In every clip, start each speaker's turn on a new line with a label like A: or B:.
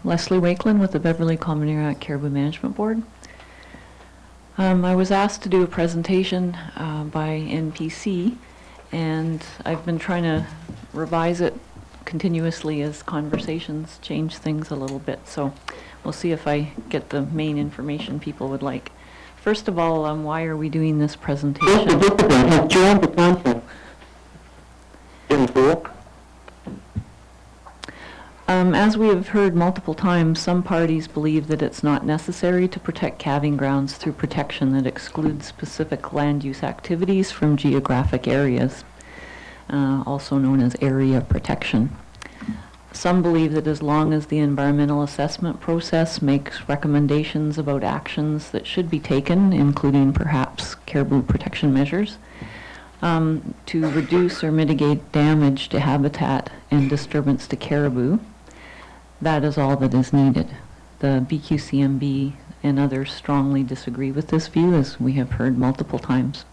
A: Leslie Wakeland with the Beverly Common Area Caribou Management Board. I was asked to do a presentation by NPC, and I've been trying to revise it continuously as conversations change things a little bit. So we'll see if I get the main information people would like. First of all, why are we doing this presentation?
B: This participant has joined the conference. Didn't work.
A: As we have heard multiple times, some parties believe that it's not necessary to protect calving grounds through protection that excludes specific land use activities from geographic areas, also known as area protection. Some believe that as long as the environmental assessment process makes recommendations about actions that should be taken, including perhaps caribou protection measures, to reduce or mitigate damage to habitat and disturbance to caribou, that is all that is needed. The BQCMB and others strongly disagree with this view, as we have heard multiple times.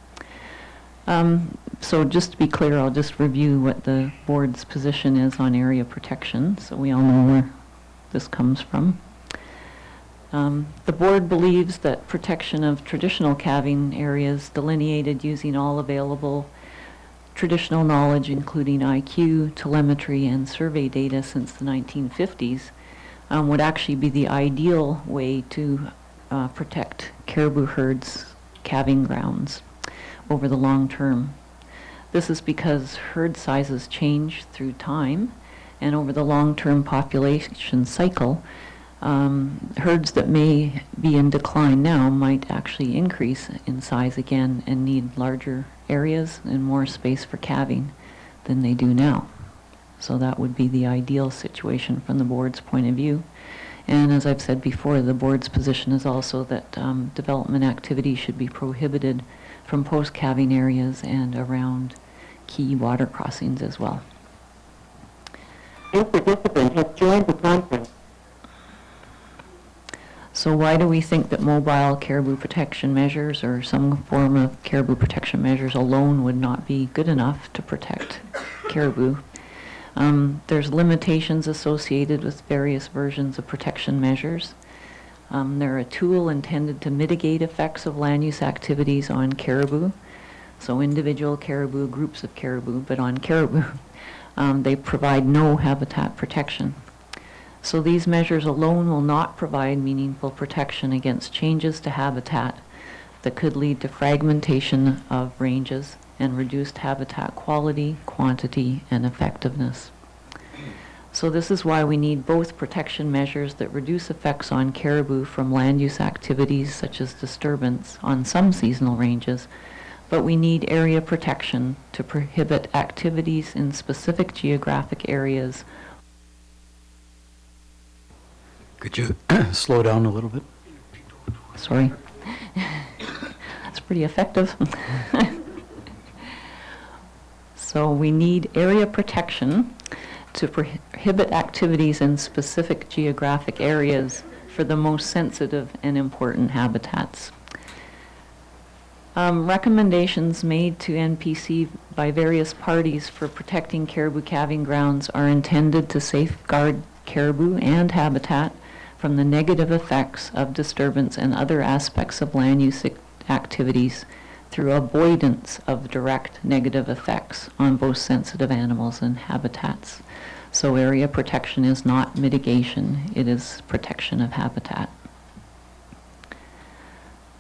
A: So just to be clear, I'll just review what the board's position is on area protection, so we all know where this comes from. The board believes that protection of traditional calving areas delineated using all available traditional knowledge, including IQ, telemetry, and survey data since the 1950s, would actually be the ideal way to protect caribou herds' calving grounds over the long term. This is because herd sizes change through time, and over the long-term population cycle, herds that may be in decline now might actually increase in size again and need larger areas and more space for calving than they do now. So that would be the ideal situation from the board's point of view. And as I've said before, the board's position is also that development activity should be prohibited from post-calving areas and around key water crossings as well.
B: This participant has joined the conference.
A: So why do we think that mobile caribou protection measures or some form of caribou protection measures alone would not be good enough to protect caribou? There's limitations associated with various versions of protection measures. They're a tool intended to mitigate effects of land use activities on caribou. So individual caribou, groups of caribou, but on caribou, they provide no habitat protection. So these measures alone will not provide meaningful protection against changes to habitat that could lead to fragmentation of ranges and reduced habitat quality, quantity, and effectiveness. So this is why we need both protection measures that reduce effects on caribou from land use activities such as disturbance on some seasonal ranges, but we need area protection to prohibit activities in specific geographic areas.
C: Could you slow down a little bit?
A: Sorry. That's pretty effective. So we need area protection to prohibit activities in specific geographic areas for the most sensitive and important habitats. Recommendations made to NPC by various parties for protecting caribou calving grounds are intended to safeguard caribou and habitat from the negative effects of disturbance and other aspects of land use activities through avoidance of direct negative effects on both sensitive animals and habitats. So area protection is not mitigation, it is protection of habitat.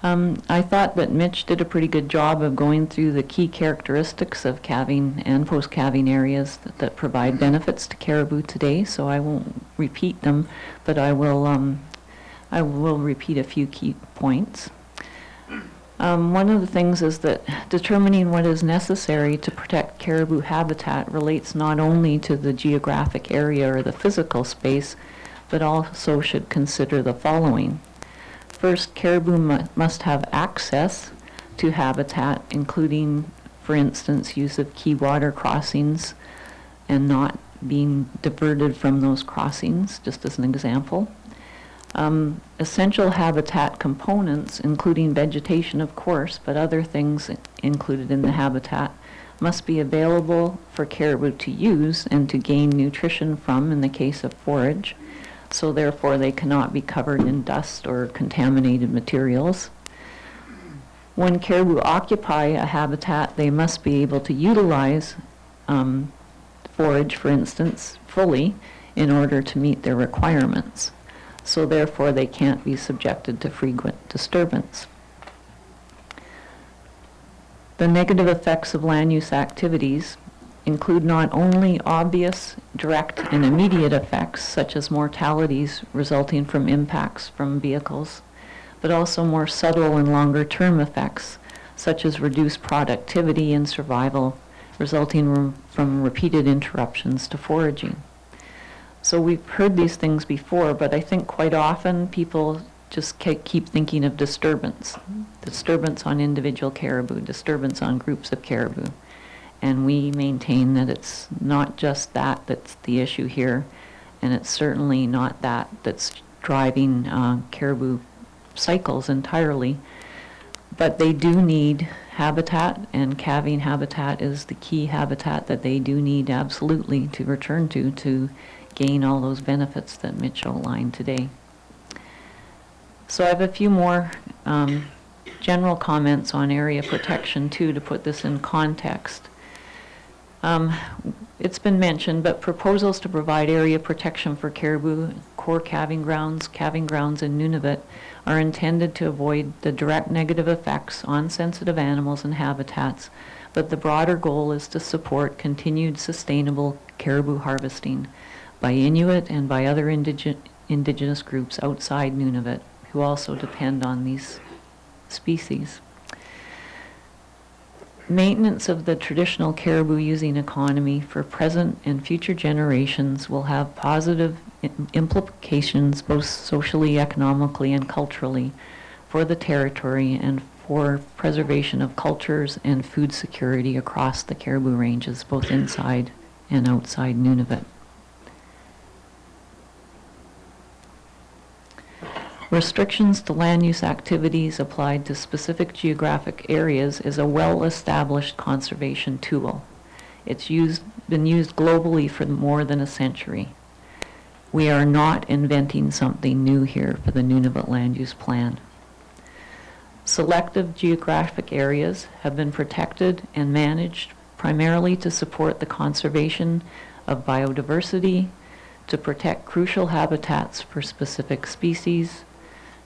A: I thought that Mitch did a pretty good job of going through the key characteristics of calving and post-calving areas that provide benefits to caribou today, so I won't repeat them, but I will repeat a few key points. One of the things is that determining what is necessary to protect caribou habitat relates not only to the geographic area or the physical space, but also should consider the following. First, caribou must have access to habitat, including, for instance, use of key water crossings and not being diverted from those crossings, just as an example. Essential habitat components, including vegetation, of course, but other things included in the habitat, must be available for caribou to use and to gain nutrition from in the case of forage, so therefore they cannot be covered in dust or contaminated materials. When caribou occupy a habitat, they must be able to utilize forage, for instance, fully in order to meet their requirements. So therefore they can't be subjected to frequent disturbance. The negative effects of land use activities include not only obvious, direct, and immediate effects, such as mortalities resulting from impacts from vehicles, but also more subtle and longer-term effects, such as reduced productivity and survival, resulting from repeated interruptions to foraging. So we've heard these things before, but I think quite often people just keep thinking of disturbance on individual caribou, disturbance on groups of caribou. And we maintain that it's not just that that's the issue here, and it's certainly not that that's driving caribou cycles entirely, but they do need habitat, and calving habitat is the key habitat that they do need absolutely to return to gain all those benefits that Mitch outlined today. So I have a few more general comments on area protection too, to put this in context. It's been mentioned, but proposals to provide area protection for caribou, core calving grounds in Nunavut are intended to avoid the direct negative effects on sensitive animals and habitats, but the broader goal is to support continued sustainable caribou harvesting by Inuit and by other indigenous groups outside Nunavut who also depend on these species. Maintenance of the traditional caribou using economy for present and future generations will have positive implications both socially, economically, and culturally for the territory and for preservation of cultures and food security across the caribou ranges, both inside and outside Nunavut. Restrictions to land use activities applied to specific geographic areas is a well-established conservation tool. It's been used globally for more than a century. We are not inventing something new here for the Nunavut Land Use Plan. Selective geographic areas have been protected and managed primarily to support the conservation of biodiversity, to protect crucial habitats for specific species,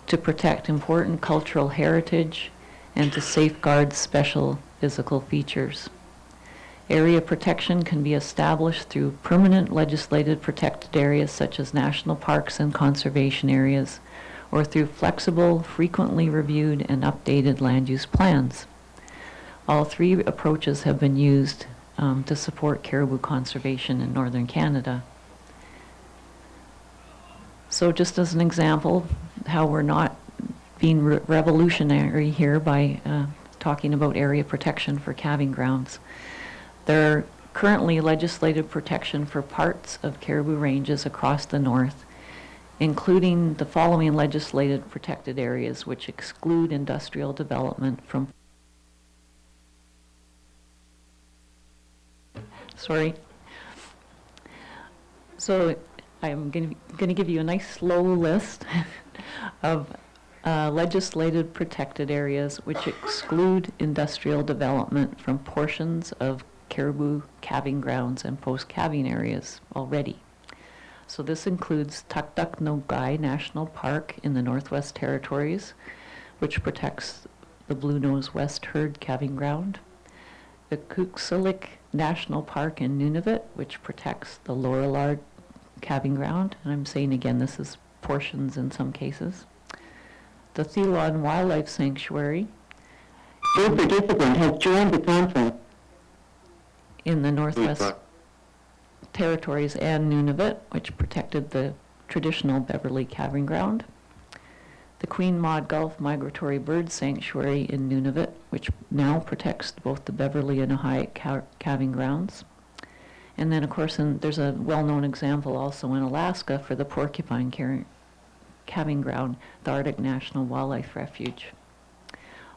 A: to protect important cultural heritage, and to safeguard special physical features. Area protection can be established through permanent legislated protected areas such as national parks and conservation areas, or through flexible, frequently reviewed and updated land use plans. All three approaches have been used to support caribou conservation in northern Canada. So just as an example, how we're not being revolutionary here by talking about area protection for calving grounds. There are currently legislative protection for parts of caribou ranges across the north, including the following legislated protected areas which exclude industrial development from So I'm going to give you a nice slow list of legislated protected areas which exclude industrial development from portions of caribou calving grounds and post-calving areas already. So this includes Tuktuk-Nogai National Park in the Northwest Territories, which protects the Blue-Nose West Herd calving ground. The Kuksalik National Park in Nunavut, which protects the Lorillard calving ground, and I'm saying again, this is portions in some cases. The Thelon Wildlife Sanctuary.
B: Your participant has joined the conference.
A: In the Northwest Territories and Nunavut, which protected the traditional Beverly calving ground. The Queen Maud Gulf Migratory Bird Sanctuary in Nunavut, which now protects both the Beverly and Ohio calving grounds. And then, of course, there's a well-known example also in Alaska for the porcupine calving ground, the Arctic National Wildlife Refuge.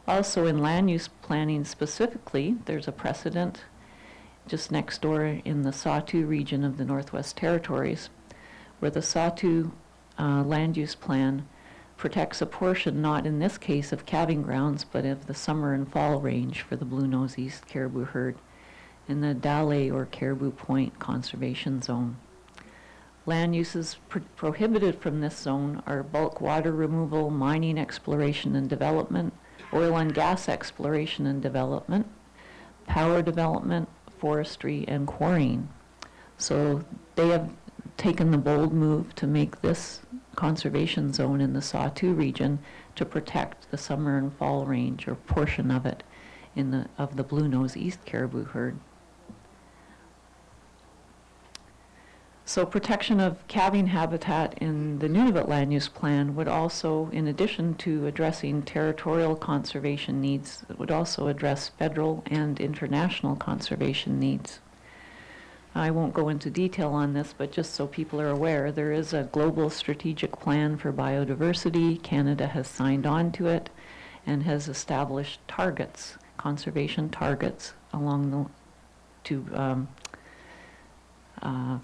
A: Also in land use planning specifically, there's a precedent just next door in the Sawtoo region of the Northwest Territories, where the Sawtoo land use plan protects a portion, not in this case of calving grounds, but of the summer and fall range for the blue-nosed east caribou herd in the Dale or Caribou Point Conservation Zone. Land uses prohibited from this zone are bulk water removal, mining exploration and development, oil and gas exploration and development, power development, forestry, and quarrying. So they have taken the bold move to make this conservation zone in the Sawtoo region to protect the summer and fall range or portion of it of the blue-nosed east caribou herd. So protection of calving habitat in the Nunavut land use plan would also, in addition to addressing territorial conservation needs, it would also address federal and international conservation needs. I won't go into detail on this, but just so people are aware, there is a global strategic plan for biodiversity. Canada has signed on to it and has established targets, conservation targets, to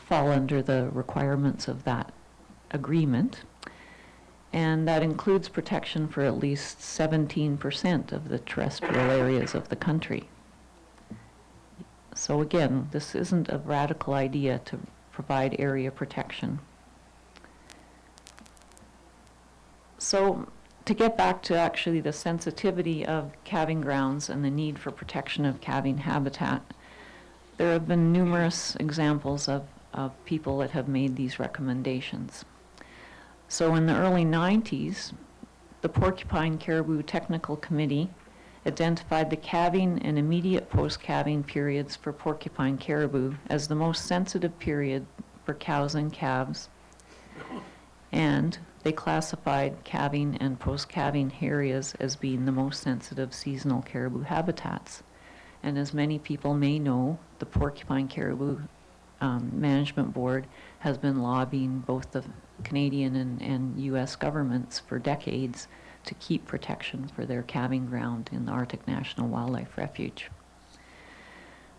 A: fall under the requirements of that agreement. And that includes protection for at least 17% of the terrestrial areas of the country. So again, this isn't a radical idea to provide area protection. So to get back to actually the sensitivity of calving grounds and the need for protection of calving habitat, there have been numerous examples of people that have made these recommendations. So in the early 90s, the Porcupine Caribou Technical Committee identified the calving and immediate post-calving periods for porcupine caribou as the most sensitive period for cows and calves, and they classified calving and post-calving areas as being the most sensitive seasonal caribou habitats. And as many people may know, the Porcupine Caribou Management Board has been lobbying both the Canadian and U.S. governments for decades to keep protection for their calving ground in the Arctic National Wildlife Refuge.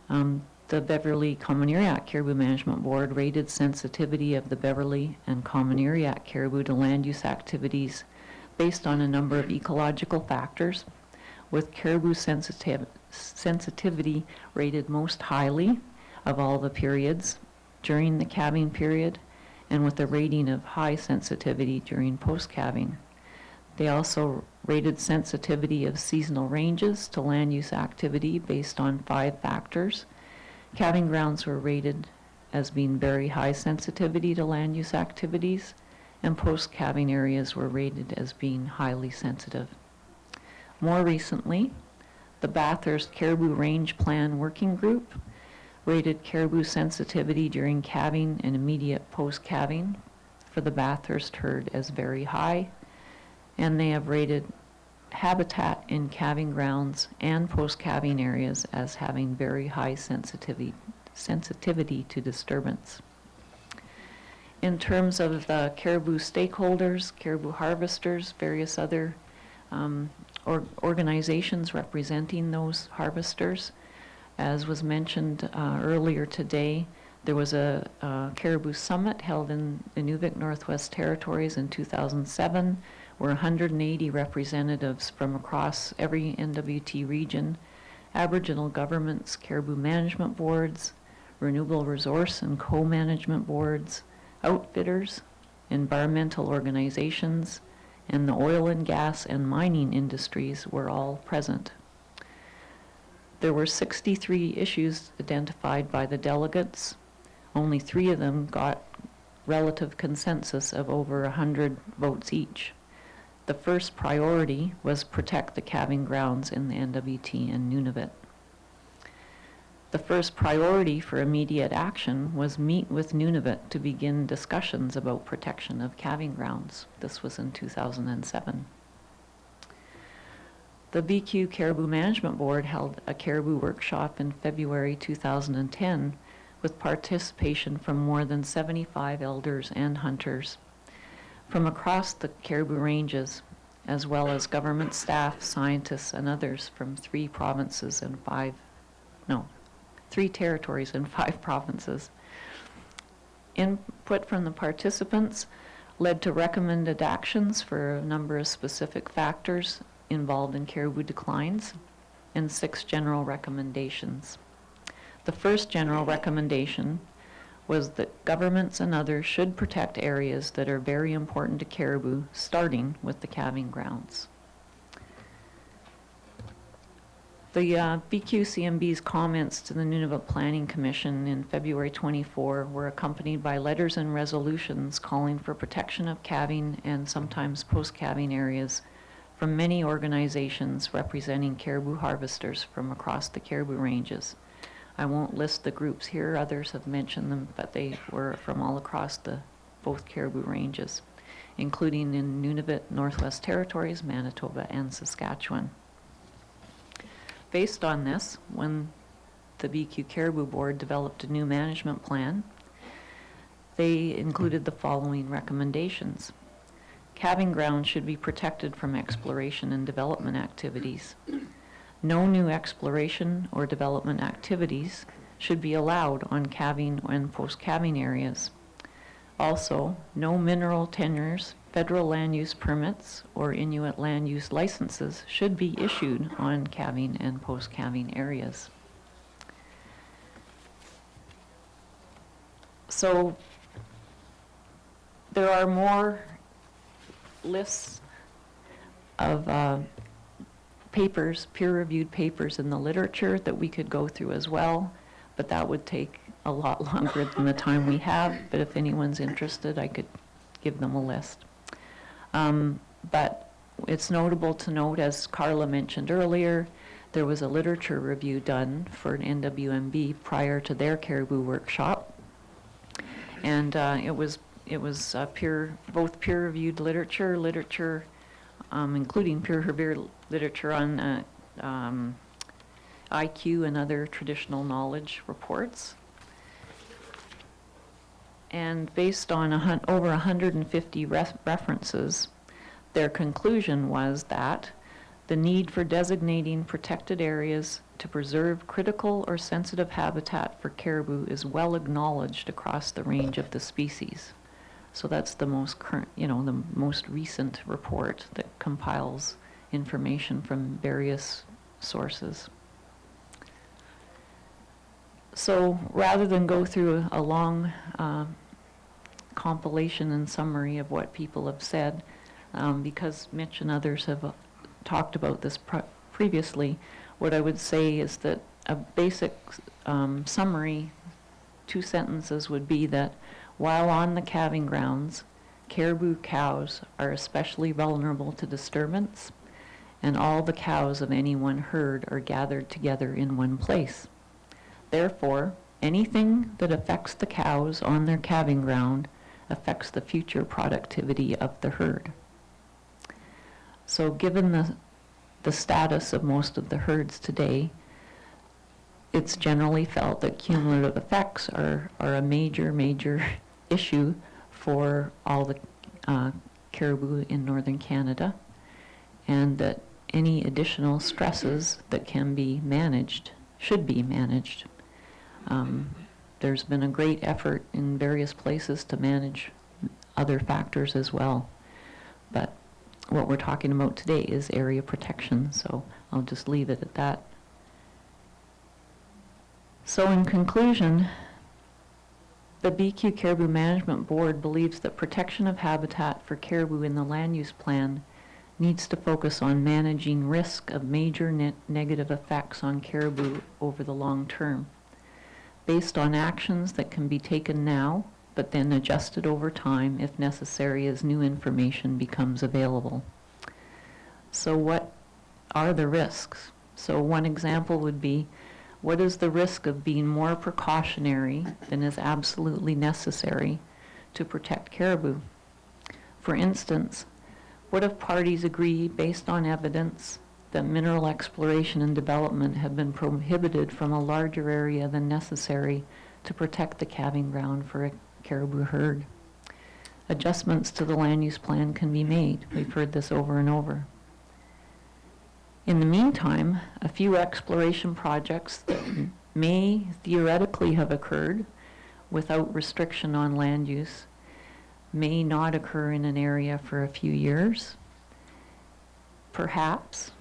A: The Beverly Common-Iriak Caribou Management Board rated sensitivity of the Beverly and Common-Iriak caribou to land use activities based on a number of ecological factors, with caribou sensitivity rated most highly of all the periods during the calving period, and with a rating of high sensitivity during post-calving. They also rated sensitivity of seasonal ranges to land use activity based on 5 factors. Calving grounds were rated as being very high sensitivity to land use activities, and post-calving areas were rated as being highly sensitive. More recently, the Bathurst Caribou Range Plan Working Group rated caribou sensitivity during calving and immediate post-calving for the Bathurst herd as very high, and they have rated habitat in calving grounds and post-calving areas as having very high sensitivity to disturbance. In terms of the caribou stakeholders, caribou harvesters, various other organizations representing those harvesters, as was mentioned earlier today, there was a caribou summit held in the Nunavut Northwest Territories in 2007, where 180 representatives from across every NWT region, Aboriginal governments, caribou management boards, renewable resource and co-management boards, outfitters, environmental organizations, and the oil and gas and mining industries were all present. There were 63 issues identified by the delegates. Only 3 of them got relative consensus of over 100 votes each. The first priority was protect the calving grounds in the NWT and Nunavut. The first priority for immediate action was meet with Nunavut to begin discussions about protection of calving grounds. This was in 2007. The BQ Caribou Management Board held a caribou workshop in February 2010 with participation from more than 75 elders and hunters from across the caribou ranges, as well as government staff, scientists, and others from 3 territories and 5 provinces. Input from the participants led to recommended actions for a number of specific factors involved in caribou declines, and 6 general recommendations. The first general recommendation was that governments and others should protect areas that are very important to caribou, starting with the calving grounds. The BQCMB's comments to the Nunavut Planning Commission in February 24 were accompanied by letters and resolutions calling for protection of calving and sometimes post-calving areas from many organizations representing caribou harvesters from across the caribou ranges. I won't list the groups here, others have mentioned them, but they were from all across both caribou ranges, including in Nunavut, Northwest Territories, Manitoba, and Saskatchewan. Based on this, when the BQ Caribou Board developed a new management plan, they included the following recommendations. Calving grounds should be protected from exploration and development activities. No new exploration or development activities should be allowed on calving and post-calving areas. Also, no mineral tenures, federal land use permits, or Inuit land use licenses should be issued on calving and post-calving areas. So there are more lists of papers, peer-reviewed papers in the literature that we could go through as well, but that would take a lot longer than the time we have. But if anyone's interested, I could give them a list. But it's notable to note, as Carla mentioned earlier, there was a literature review done for an NWMB prior to their caribou workshop, and it was both peer-reviewed literature, including peer-reviewed literature on IQ and other traditional knowledge reports. And based on over 150 references, their conclusion was that the need for designating protected areas to preserve critical or sensitive habitat for caribou is well acknowledged across the range of the species. So that's the most current, the most recent report that compiles information from various sources. So rather than go through a long compilation and summary of what people have said, because Mitch and others have talked about this previously, what I would say is that a basic summary, 2 sentences, would be that while on the calving grounds, caribou cows are especially vulnerable to disturbance, and all the cows of any one herd are gathered together in one place. Therefore, anything that affects the cows on their calving ground affects the future productivity of the herd. So given the status of most of the herds today, it's generally felt that cumulative effects are a major issue for all the caribou in northern Canada, and that any additional stresses that can be managed should be managed. There's been a great effort in various places to manage other factors as well, but what we're talking about today is area protection, so I'll just leave it at that. So in conclusion, the BQ Caribou Management Board believes that protection of habitat for caribou in the land use plan needs to focus on managing risk of major negative effects on caribou over the long term, based on actions that can be taken now, but then adjusted over time if necessary as new information becomes available. So what are the risks? So one example would be, what is the risk of being more precautionary than is absolutely necessary to protect caribou? For instance, what if parties agree based on evidence that mineral exploration and development have been prohibited from a larger area than necessary to protect the calving ground for a caribou herd? Adjustments to the land use plan can be made. We've heard this over and over. In the meantime, a few exploration projects that may theoretically have occurred without restriction on land use may not occur in an area for a few years. Perhaps,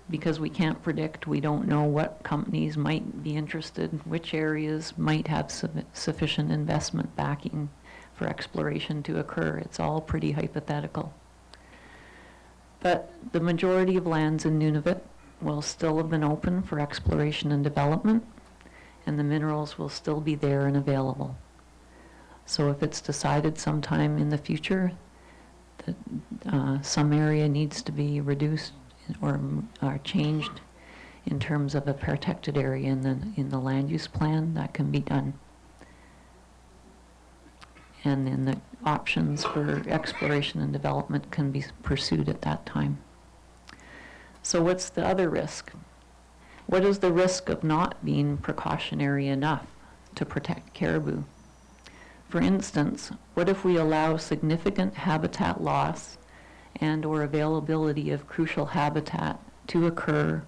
A: because we can't predict, we don't know what companies might be interested, which areas might have sufficient investment backing for exploration to occur. It's all pretty hypothetical. But the majority of lands in Nunavut will still have been open for exploration and development, and the minerals will still be there and available. So if it's decided sometime in the future that some area needs to be reduced or changed in terms of a protected area in the land use plan, that can be done. And then the options for exploration and development can be pursued at that time. So what's the other risk? What is the risk of not being precautionary enough to protect caribou? For instance, what if we allow significant habitat loss and or availability of crucial habitat to occur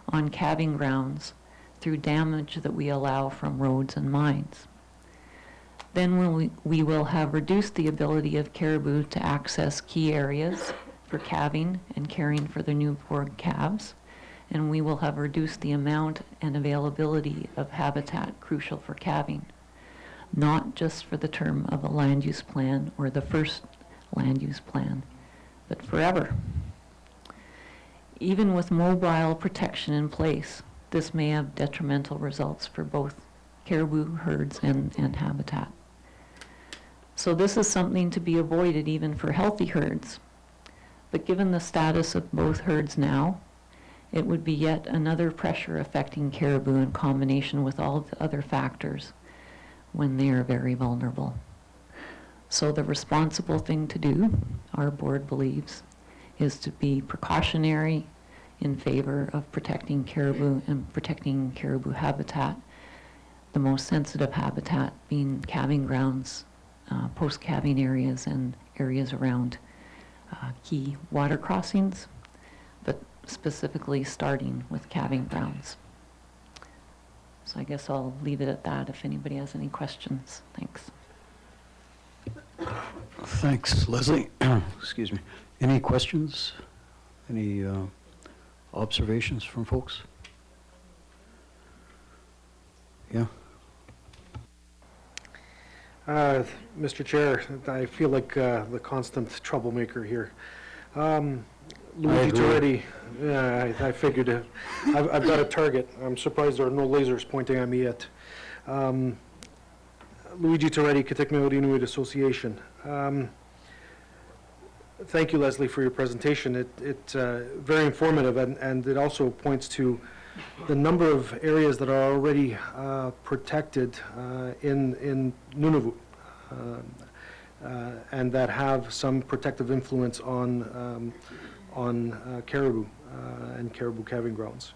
A: on calving grounds through damage that we allow from roads and mines? Then we will have reduced the ability of caribou to access key areas for calving and caring for their newborn calves, and we will have reduced the amount and availability of habitat crucial for calving, not just for the term of a land use plan or the first land use plan, but forever. Even with mobile protection in place, this may have detrimental results for both caribou herds and habitat. So this is something to be avoided even for healthy herds. But given the status of both herds now, it would be yet another pressure affecting caribou in combination with all the other factors when they are very vulnerable. So the responsible thing to do, our board believes, is to be precautionary in favor of protecting caribou and protecting caribou habitat, the most sensitive habitat being calving grounds, post-calving areas and areas around key water crossings, but specifically starting with calving grounds. So I guess I'll leave it at that if anybody has any questions. Thanks.
C: Thanks, Leslie. Excuse me. Any questions? Any observations from folks? Yeah?
D: Mr. Chair, I feel like the constant troublemaker here. Luigi Toretti, I figured I've got a target. I'm surprised there are no lasers pointing at me yet. Luigi Toretti, Kitikmeot Inuit Association. Thank you, Leslie, for your presentation. It's very informative, and it also points to the number of areas that are already protected in Nunavut and that have some protective influence on caribou and caribou calving grounds.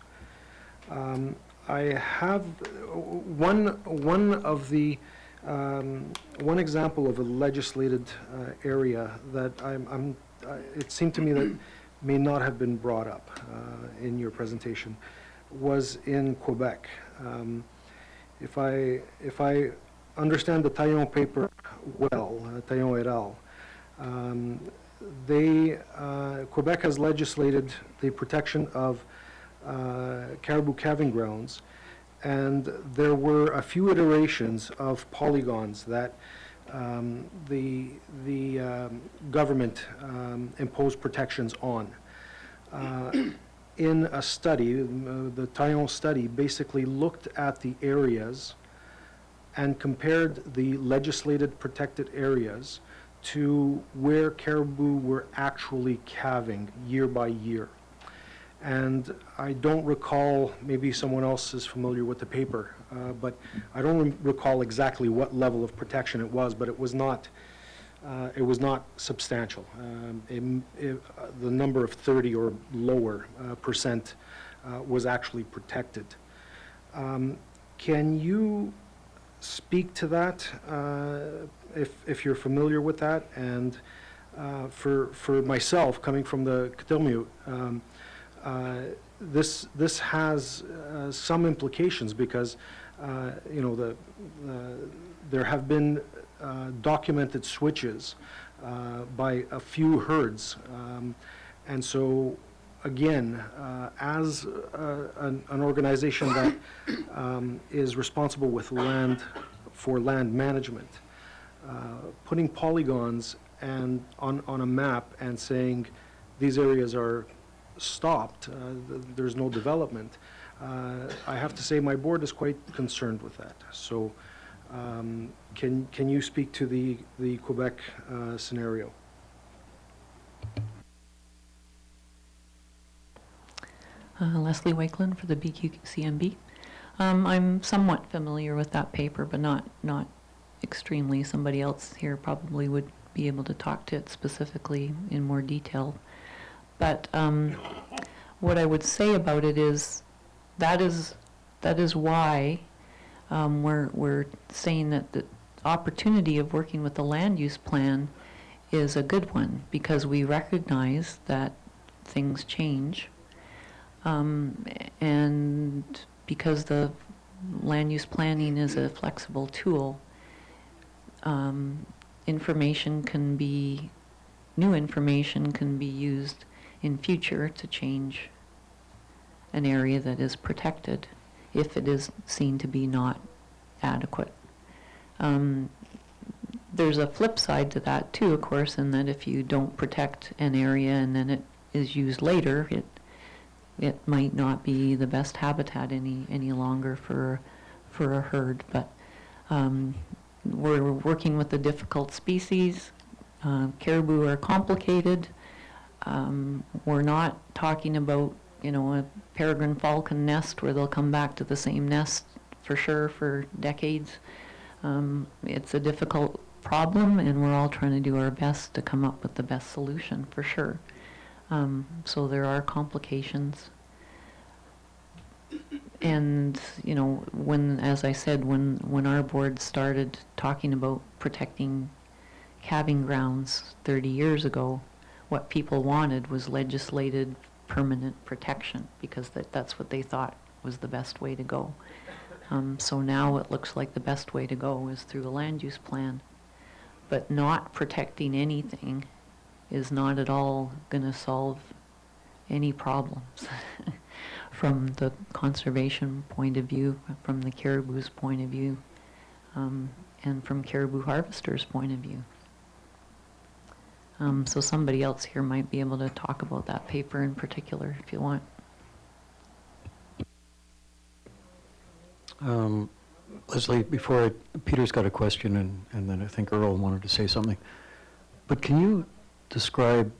D: I have one example of a legislated area that it seemed to me that may not have been brought up in your presentation was in Quebec. If I understand the Taillon paper well, Taillon et al., Quebec has legislated the protection of caribou calving grounds, and there were a few iterations of polygons that the government imposed protections on. In a study, the Taillon study basically looked at the areas and compared the legislated protected areas to where caribou were actually calving year by year. And I don't recall, maybe someone else is familiar with the paper, but I don't recall exactly what level of protection it was, but it was not substantial. The number of 30 or lower percent was actually protected. Can you speak to that, if you're familiar with that? And for myself, coming from the Kitikmeot, this has some implications because there have been documented switches by a few herds. And so, again, as an organization that is responsible with for land management, putting polygons and on a map and saying these areas are stopped, there's no development, I have to say my board is quite concerned with that. So can you speak to the Quebec scenario?
A: Leslie Wakeland for the BQCMB. I'm somewhat familiar with that paper, but not extremely. Somebody else here probably would be able to talk to it specifically in more detail. But what I would say about it is that is why we're saying that the opportunity of working with the land use plan is a good one, because we recognize that things change. And because the land use planning is a flexible tool, new information can be used in future to change an area that is protected if it is seen to be not adequate. There's a flip side to that too, of course, in that if you don't protect an area and then it is used later, it might not be the best habitat any longer for a herd. But we're working with the difficult species. Caribou are complicated. We're not talking about, a peregrine falcon nest where they'll come back to the same nest for sure for decades. It's a difficult problem, and we're all trying to do our best to come up with the best solution for sure. So there are complications. And, as I said, when our board started talking about protecting calving grounds 30 years ago, what people wanted was legislated permanent protection, because that's what they thought was the best way to go. So now it looks like the best way to go is through the land use plan. But not protecting anything is not at all going to solve any problems from the conservation point of view, from the caribou's point of view, and from caribou harvesters' point of view. So somebody else here might be able to talk about that paper in particular if you want.
C: Leslie, Peter's got a question, and then I think Earl wanted to say something. But can you describe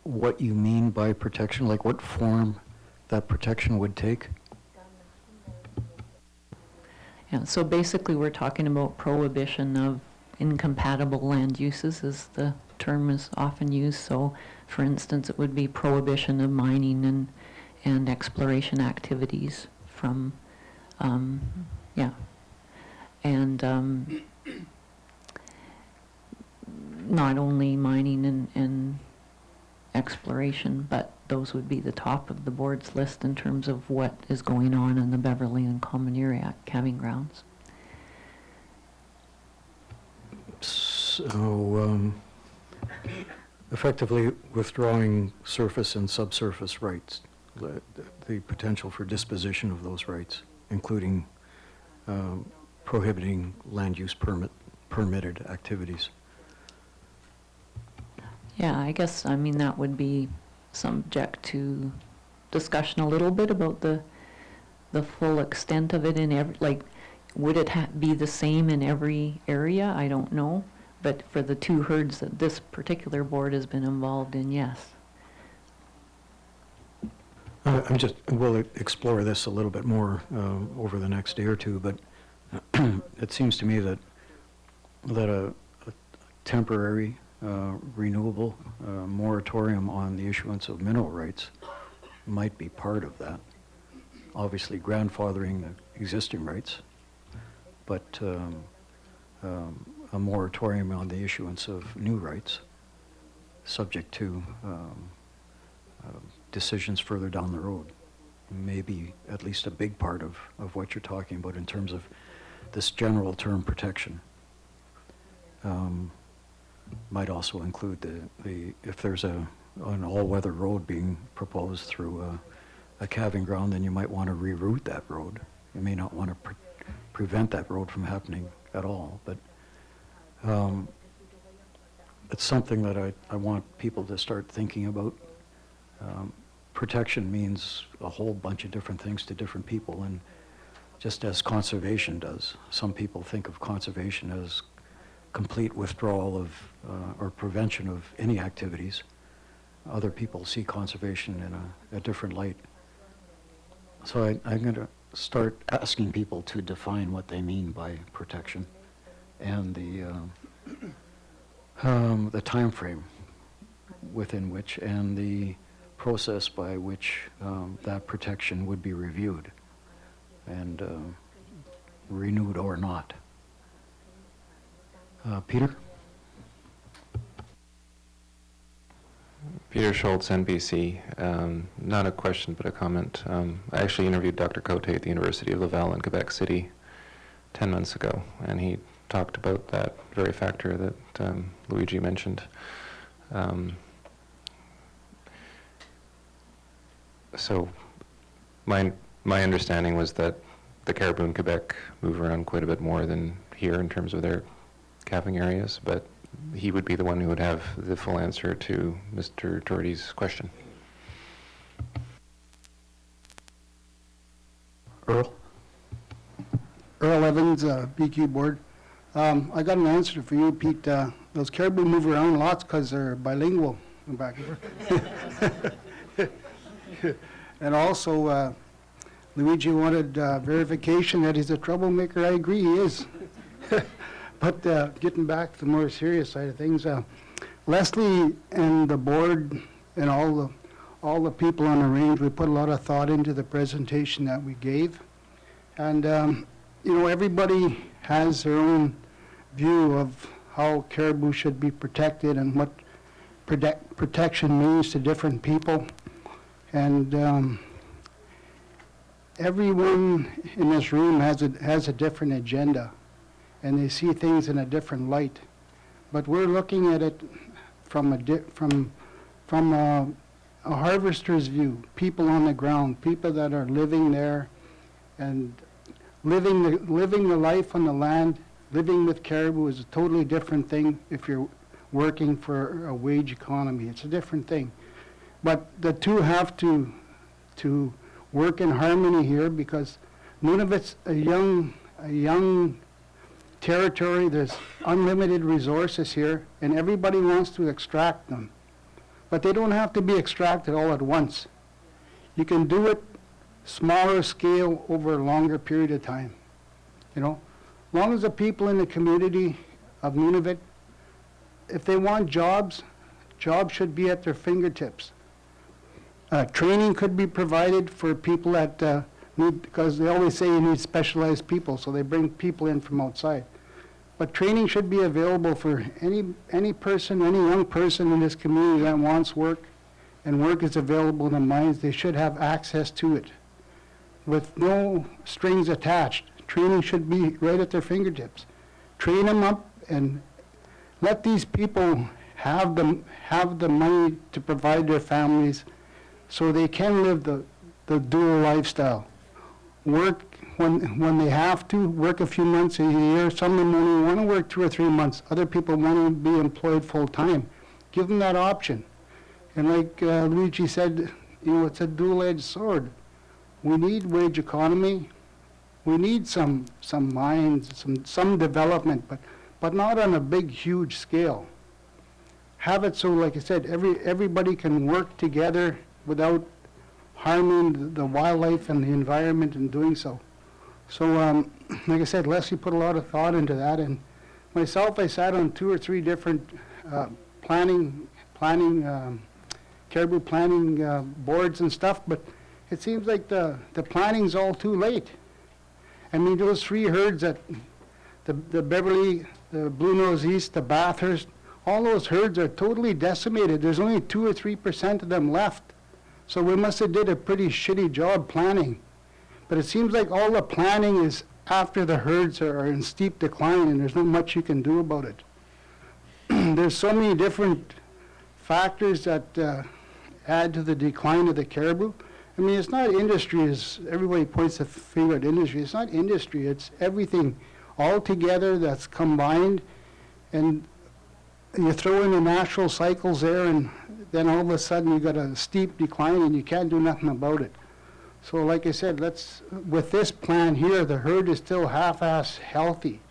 C: what you mean by protection, like what form that protection would take?
A: Yeah, so basically we're talking about prohibition of incompatible land uses, as the term is often used. So for instance, it would be prohibition of mining and exploration activities from, and not only mining and exploration, but those would be the top of the board's list in terms of what is going on in the Beverly and Common Area calving grounds.
C: So, effectively withdrawing surface and subsurface rights, the potential for disposition of those rights, including prohibiting land use permitted activities.
A: Yeah, I guess, that would be subject to discussion a little bit about the full extent of it in every, would it be the same in every area? I don't know. But for the two herds that this particular board has been involved in, yes.
C: We'll explore this a little bit more over the next day or two, but it seems to me that a temporary renewable moratorium on the issuance of mineral rights might be part of that. Obviously grandfathering the existing rights, but a moratorium on the issuance of new rights, subject to decisions further down the road, may be at least a big part of what you're talking about in terms of this general term protection. might also include if there's an all-weather road being proposed through a calving ground, then you might want to reroute that road. You may not want to prevent that road from happening at all, but it's something that I want people to start thinking about. Protection means a whole bunch of different things to different people, and just as conservation does. Some people think of conservation as complete withdrawal of or prevention of any activities. Other people see conservation in a different light. So I'm going to start asking people to define what they mean by protection and the time frame within which and the process by which that protection would be reviewed and renewed or not. Peter?
E: Peter Schultz, NBC. Not a question, but a comment. I actually interviewed Dr. Cote at the University of Laval in Quebec City 10 months ago, and he talked about that very factor that Luigi mentioned. So my understanding was that the Caribou in Quebec move around quite a bit more than here in terms of their calving areas, but he would be the one who would have the full answer to Mr. Doherty's question.
C: Earl?
F: Earl Evans, BQ Board. I got an answer for you, Pete. Those caribou move around lots because they're bilingual back here. And also, Luigi wanted verification that he's a troublemaker. I agree, he is. But getting back to the more serious side of things, Leslie and the board and all the people on the range, we put a lot of thought into the presentation that we gave. And, you know, everybody has their own view of how caribou should be protected and what protection means to different people. And everyone in this room has a different agenda, and they see things in a different light. But we're looking at it from a harvester's view, people on the ground, people that are living there and living the life on the land. Living with caribou is a totally different thing if you're working for a wage economy. It's a different thing. But the two have to work in harmony here, because Nunavut's a young territory. There's unlimited resources here, and everybody wants to extract them. But they don't have to be extracted all at once. You can do it smaller scale over a longer period of time. You know, as long as the people in the community of Nunavut, if they want jobs, jobs should be at their fingertips. Training could be provided for people that need, because they always say you need specialized people, so they bring people in from outside. But training should be available for any person, any young person in this community that wants work, and work is available in the mines. They should have access to it with no strings attached. Training should be right at their fingertips. Train them up and let these people have the money to provide their families, so they can live the dual lifestyle. Work when they have to, work a few months a year. Some of them only want to work 2 or 3 months. Other people want to be employed full time. Give them that option. And like Luigi said, you know, it's a dual-edged sword. We need wage economy. We need some mines, some development, but not on a big, huge scale. Have it so, like I said, everybody can work together without harming the wildlife and the environment in doing so. So, like I said, Leslie put a lot of thought into that, and myself, I sat on 2 or 3 different caribou planning boards and stuff, but it seems like the planning's all too late. I mean, those 3 herds at the Beverly, the Blue Nose East, the Bathurst, all those herds are totally decimated. There's only 2 or 3% of them left. So we must have did a pretty shitty job planning. But it seems like all the planning is after the herds are in steep decline, and there's not much you can do about it. there's so many different factors that add to the decline of the caribou. I mean, it's not industry, as everybody points the finger at industry. It's not industry, it's everything all together that's combined. And you throw in the natural cycles there, and then all of a sudden you got a steep decline and you can't do nothing about it. So like I said, with this plan here, the herd is still half-ass healthy.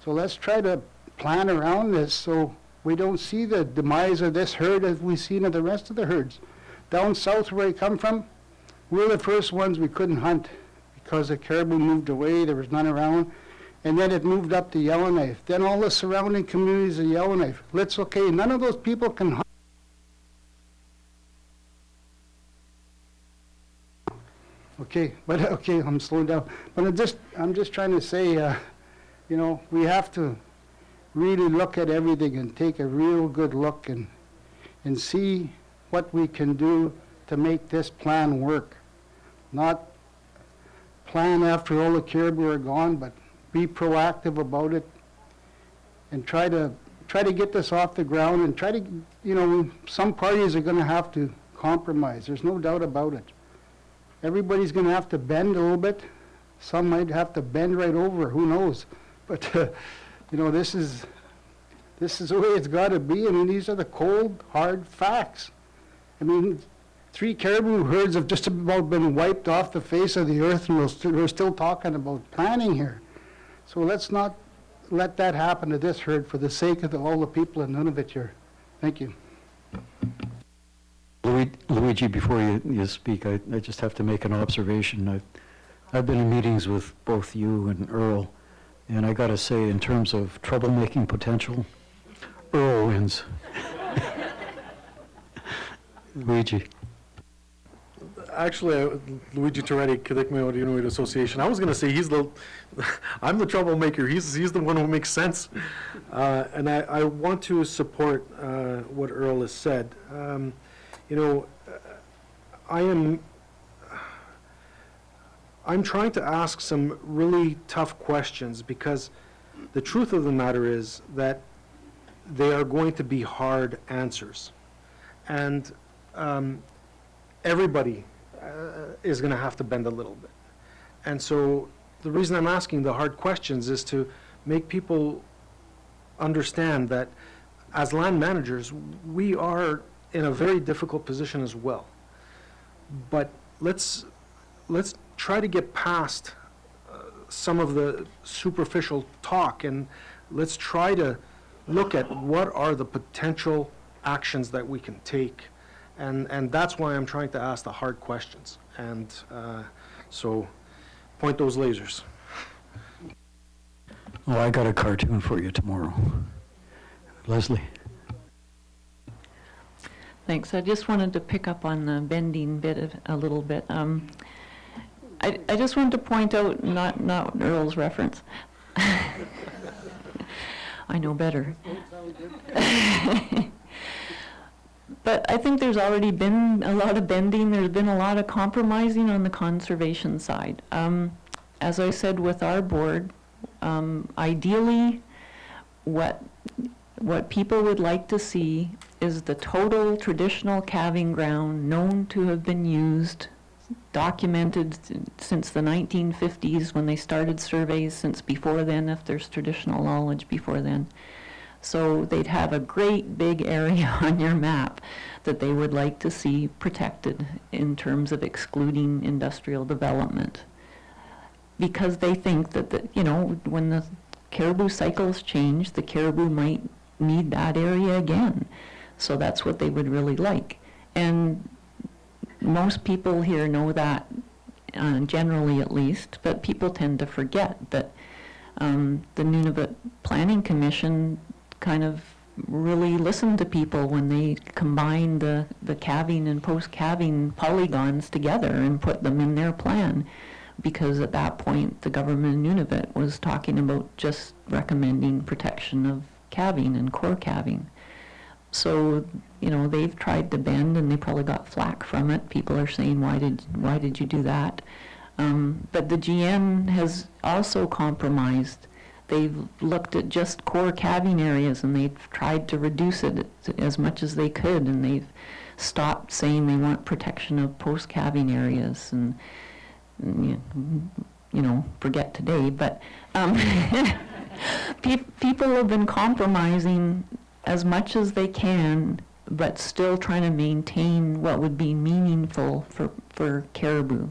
F: So let's try to plan around this so we don't see the demise of this herd as we've seen of the rest of the herds. Down south where I come from, we're the first ones we couldn't hunt because the caribou moved away, there was none around, and then it moved up to Yellowknife. Then all the surrounding communities of Yellowknife. None of those people can hunt. Okay, I'm slowing down. But I'm just trying to say, you know, we have to really look at everything and take a real good look and see what we can do to make this plan work. Not plan after all the caribou are gone, but be proactive about it and try to get this off the ground and try to, you know, some parties are going to have to compromise. There's no doubt about it. Everybody's going to have to bend a little bit. Some might have to bend right over, who knows. But, you know, this is the way it's got to be. I mean, these are the cold, hard facts. I mean, 3 caribou herds have just about been wiped off the face of the earth, and we're still talking about planning here. So let's not let that happen to this herd for the sake of all the people in Nunavut here. Thank you.
C: Luigi, before you speak, I just have to make an observation. I've been in meetings with both you and Earl, and I got to say, in terms of troublemaking potential, Earl wins. Luigi.
D: Actually, Luigi Toretti, Kadikmeo Inuit Association. I was going to say I'm the troublemaker. He's the one who makes sense. And I want to support what Earl has said. You know, I'm trying to ask some really tough questions because the truth of the matter is that they are going to be hard answers. And everybody is going to have to bend a little bit. And so the reason I'm asking the hard questions is to make people understand that as land managers, we are in a very difficult position as well. But let's try to get past some of the superficial talk, and let's try to look at what are the potential actions that we can take. And that's why I'm trying to ask the hard questions. And so point those lasers.
C: Oh, I got a cartoon for you tomorrow. Leslie.
A: Thanks. I just wanted to pick up on the bending bit a little bit. I just wanted to point out, not Earl's reference. I know better. But I think there's already been a lot of bending. There's been a lot of compromising on the conservation side. As I said with our board, ideally, what people would like to see is the total traditional calving ground known to have been used, documented since the 1950s when they started surveys, since before then, if there's traditional knowledge before then. So they'd have a great big area on your map that they would like to see protected in terms of excluding industrial development. Because they think that, when the caribou cycles change, the caribou might need that area again. So that's what they would really like. And most people here know that, generally at least, but people tend to forget that the Nunavut Planning Commission kind of really listened to people when they combined the calving and post-calving polygons together and put them in their plan. Because at that point, the government in Nunavut was talking about just recommending protection of calving and core calving. So, they've tried to bend and they probably got flack from it. People are saying, why did you do that? But the GN has also compromised they've looked at just core calving areas, and they've tried to reduce it as much as they could, and they've stopped saying they want protection of post-calving areas, and you know, forget today, but people have been compromising as much as they can, but still trying to maintain what would be meaningful for caribou.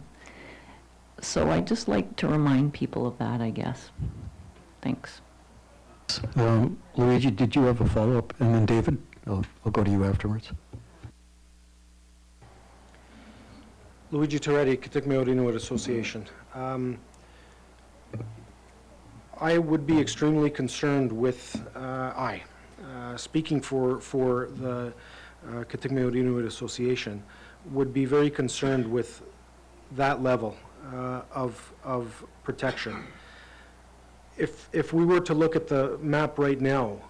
A: So I just like to remind people of that, I guess. Thanks.
C: Luigi, did you have a follow-up? And then David, I'll go to you afterwards.
D: Luigi Toretti, Kitikmeot Inuit Association. I would be extremely concerned with, speaking for the Kitikmeot Inuit Association, would be very concerned with that level of protection. If we were to look at the map right now,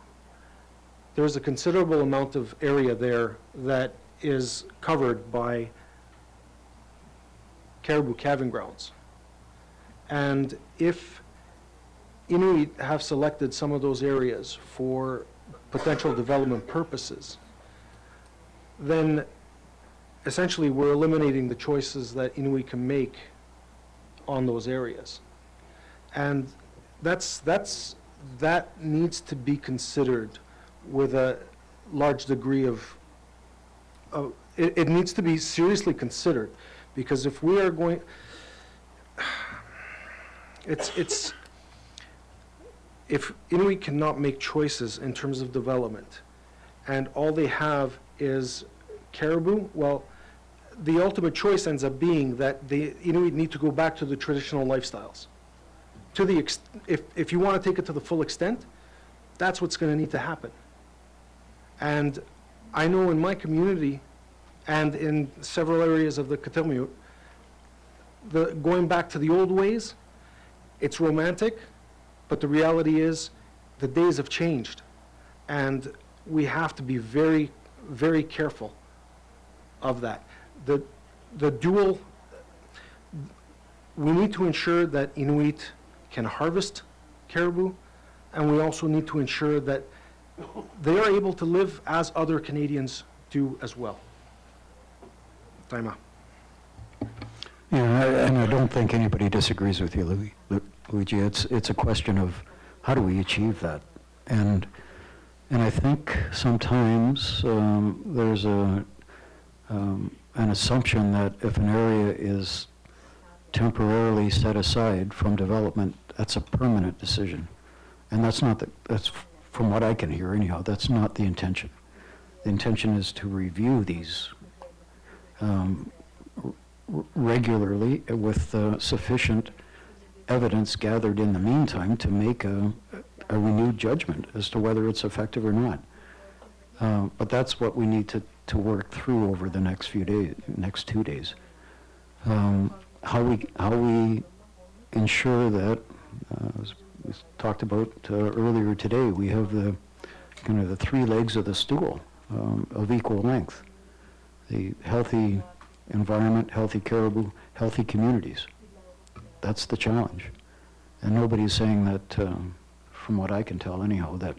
D: there's a considerable amount of area there that is covered by caribou calving grounds. And if Inuit have selected some of those areas for potential development purposes, then essentially we're eliminating the choices that Inuit can make on those areas. And that needs to be considered with a large degree of it needs to be seriously considered, because if we are going, if Inuit cannot make choices in terms of development, and all they have is caribou, well, the ultimate choice ends up being that the Inuit need to go back to the traditional lifestyles. To the if you want to take it to the full extent, that's what's going to need to happen. And I know in my community and in several areas of the Kitikmeot, going back to the old ways, it's romantic, but the reality is the days have changed, and we have to be very, very careful of that. The dual, we need to ensure that Inuit can harvest caribou, and we also need to ensure that they are able to live as other Canadians do as well. Taima.
C: Yeah, and I don't think anybody disagrees with you, Luigi. It's a question of how do we achieve that, and I think sometimes there's an assumption that if an area is temporarily set aside from development, that's a permanent decision, and that's from what I can hear anyhow. That's not the intention. The intention is to review these regularly with sufficient evidence gathered in the meantime to make a renewed judgment as to whether it's effective or not. But that's what we need to work through over the next 2 days. How we ensure that, as we talked about earlier today, we have the kind of the three legs of the stool of equal length: the healthy environment, healthy caribou, healthy communities. That's the challenge. And nobody's saying that, from what I can tell anyhow, that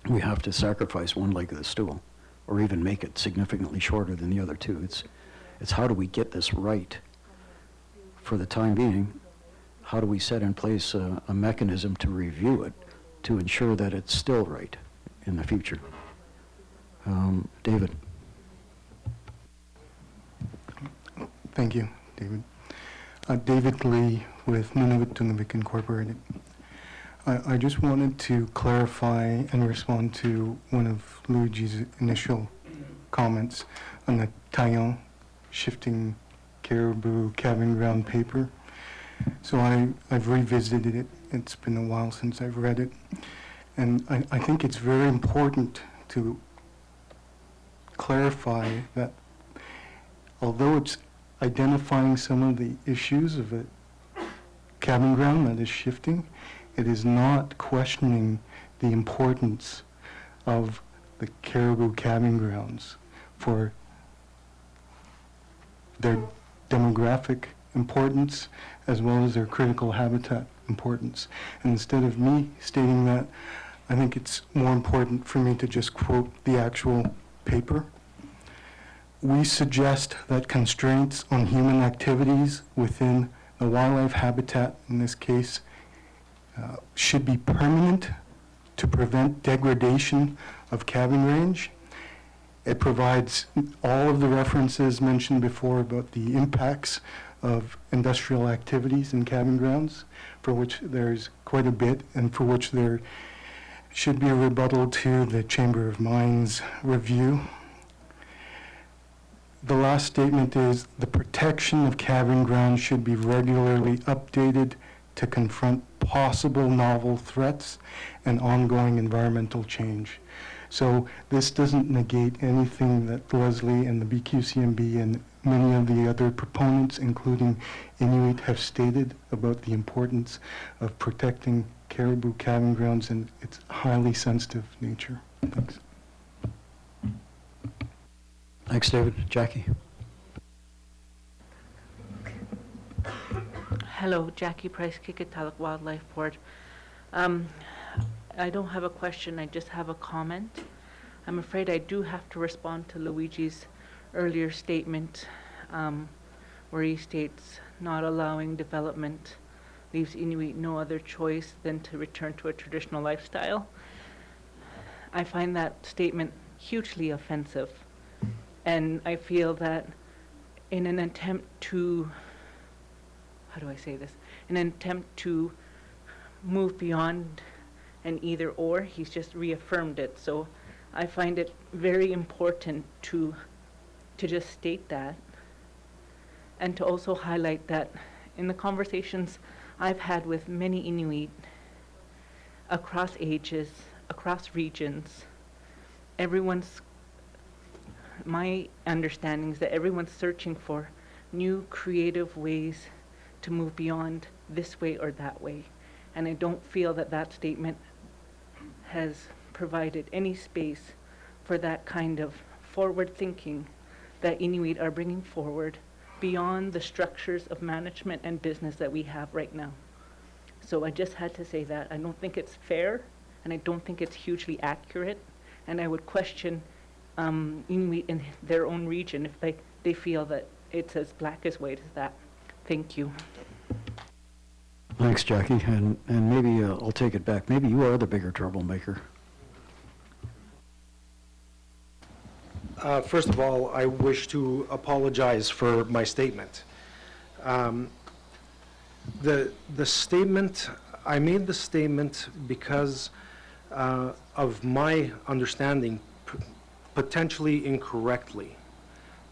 C: we have to sacrifice one leg of the stool or even make it significantly shorter than the other two. It's how do we get this right for the time being? How do we set in place a mechanism to review it to ensure that it's still right in the future? David.
G: Thank you, David. David Lee with Nunavut Incorporated. I just wanted to clarify and respond to one of Luigi's initial comments on the Taillon shifting caribou calving ground paper. So I've revisited it. It's been a while since I've read it. And I think it's very important to clarify that although it's identifying some of the issues of a calving ground that is shifting, it is not questioning the importance of the caribou calving grounds for their demographic importance as well as their critical habitat importance. And instead of me stating that, I think it's more important for me to just quote the actual paper. We suggest that constraints on human activities within the wildlife habitat, in this case, should be permanent to prevent degradation of calving range. It provides all of the references mentioned before about the impacts of industrial activities in calving grounds, for which there's quite a bit, and for which there should be a rebuttal to the Chamber of Mines review. The last statement is the protection of calving grounds should be regularly updated to confront possible novel threats and ongoing environmental change. So this doesn't negate anything that Leslie and the BQCMB and many of the other proponents, including Inuit, have stated about the importance of protecting caribou calving grounds and its highly sensitive nature. Thanks.
C: Thanks, David. Jackie?
H: Hello, Jackie Price, Kikitalik Wildlife Board. I don't have a question, I just have a comment. I'm afraid I do have to respond to Luigi's earlier statement, where he states not allowing development leaves Inuit no other choice than to return to a traditional lifestyle. I find that statement hugely offensive, and I feel that in an attempt to, how do I say this? In an attempt to move beyond an either or, he's just reaffirmed it. So I find it very important to just state that, and to also highlight that in the conversations I've had with many Inuit across ages, across regions, my understanding is that everyone's searching for new creative ways to move beyond this way or that way. And I don't feel that that statement has provided any space for that kind of forward thinking that Inuit are bringing forward beyond the structures of management and business that we have right now. So I just had to say that. I don't think it's fair, and I don't think it's hugely accurate, and I would question Inuit in their own region if they feel that it's as black as white as that. Thank you.
C: Thanks, Jackie. And maybe I'll take it back. Maybe you are the bigger troublemaker.
D: First of all, I wish to apologize for my statement. The statement, I made the statement because of my understanding, potentially incorrectly,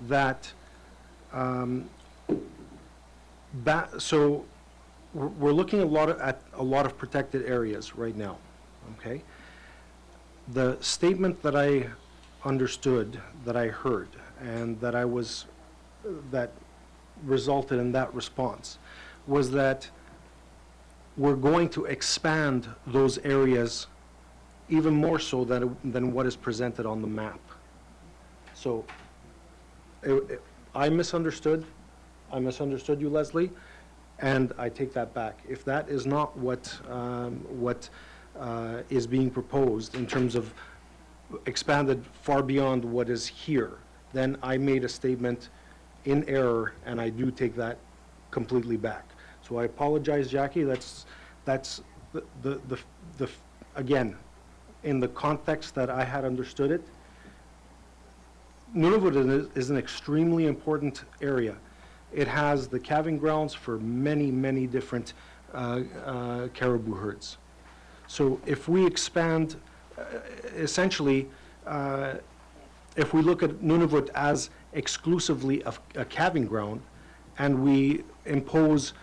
D: that so we're looking at a lot of protected areas right now. Okay, the statement that I understood, that I heard, and that resulted in that response was that we're going to expand those areas even more so than what is presented on the map. So I misunderstood you, Leslie, and I take that back. If that is not what is being proposed in terms of expanded far beyond what is here, then I made a statement in error, and I do take that completely back. So I apologize, Jackie. That's the again, in the context that I had understood it. Nunavut is an extremely important area. It has the calving grounds for many, many different caribou herds. So if we expand, essentially, if we look at Nunavut as exclusively a calving ground, and we impose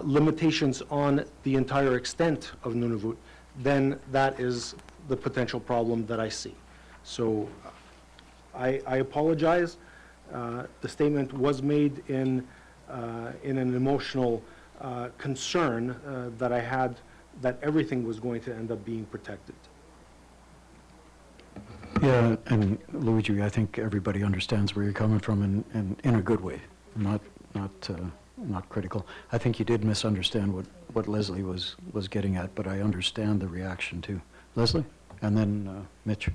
D: limitations on the entire extent of Nunavut, then that is the potential problem that I see. So I apologize. The statement was made in an emotional concern that I had that everything was going to end up being protected.
C: Yeah, and Luigi, I think everybody understands where you're coming from, and in a good way, not not critical. I think you did misunderstand what Leslie was getting at, but I understand the reaction too. Leslie? And then Mitch.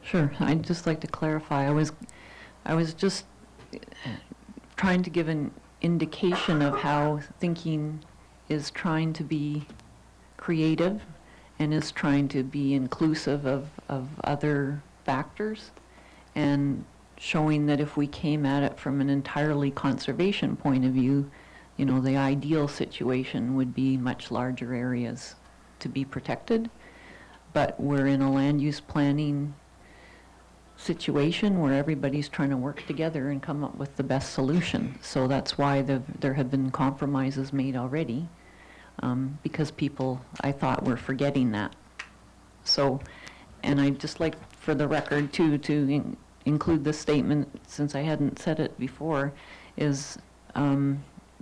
A: Sure, I'd just like to clarify, I was just trying to give an indication of how thinking is trying to be creative and is trying to be inclusive of other factors, and showing that if we came at it from an entirely conservation point of view, you know, the ideal situation would be much larger areas to be protected. But we're in a land use planning situation where everybody's trying to work together and come up with the best solution. So that's why there have been compromises made already, because people, I thought, were forgetting that. So, and I'd just like for the record to include this statement, since I hadn't said it before, is, you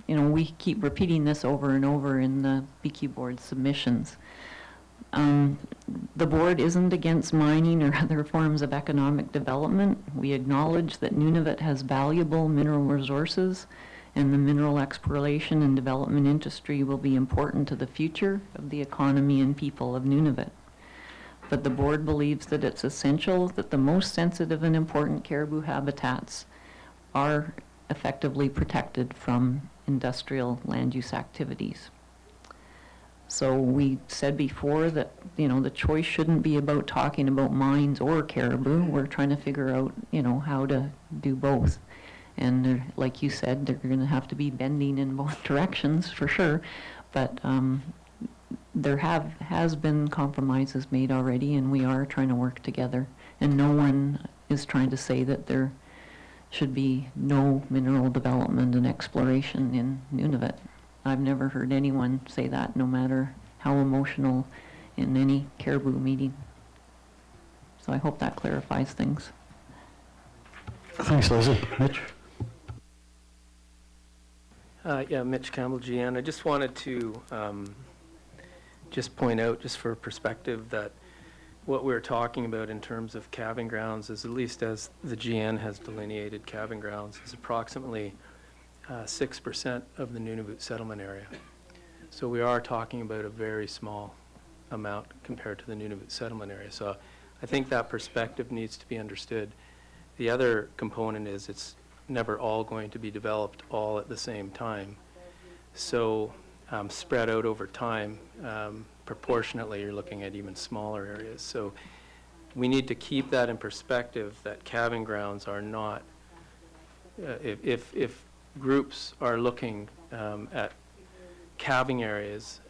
A: know, we keep repeating this over and over in the BQ board submissions. The board isn't against mining or other forms of economic development. We acknowledge that Nunavut has valuable mineral resources, and the mineral exploration and development industry will be important to the future of the economy and people of Nunavut. But the board believes that it's essential that the most sensitive and important caribou habitats are effectively protected from industrial land use activities. So we said before that, you know, the choice shouldn't be about talking about mines or caribou. We're trying to figure out, you know, how to do both. And like you said, they're going to have to be bending in both directions for sure. But there has been compromises made already, and we are trying to work together. And no one is trying to say that there should be no mineral development and exploration in Nunavut. I've never heard anyone say that, no matter how emotional, in any caribou meeting. So I hope that clarifies things.
C: Thanks, Leslie. Mitch?
I: Yeah, Mitch Campbell, GN. I just wanted to just point out, just for perspective, that what we're talking about in terms of calving grounds is, at least as the GN has delineated calving grounds, is approximately 6% of the Nunavut settlement area. So we are talking about a very small amount compared to the Nunavut settlement area. So I think that perspective needs to be understood. The other component is it's never all going to be developed all at the same time. So spread out over time, proportionately, you're looking at even smaller areas. So we need to keep that in perspective, that calving grounds are not, if groups are looking at calving areas,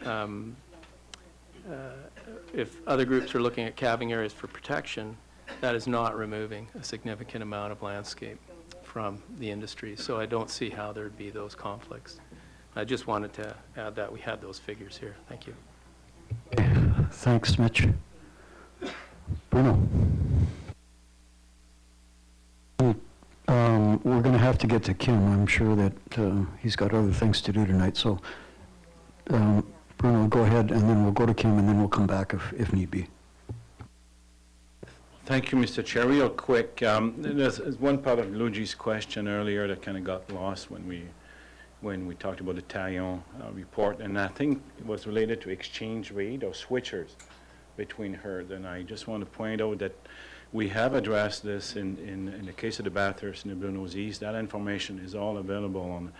I: if other groups are looking at calving areas for protection, that is not removing a significant amount of landscape from the industry. So I don't see how there'd be those conflicts. I just wanted to add that we had those figures here. Thank you.
C: Thanks, Mitch. Bruno? We're going to have to get to Kim. I'm sure that he's got other things to do tonight. So, Bruno, go ahead, and then we'll go to Kim, and then we'll come back if need be.
J: Thank you, Mr. Chair. Real quick, there's one part of Luigi's question earlier that kind of got lost when we talked about the Taillon report, and I think it was related to exchange rate or switchers between herds. And I just want to point out that we have addressed this in the case of the Bathurst and the Blue Nose East. That information is all available on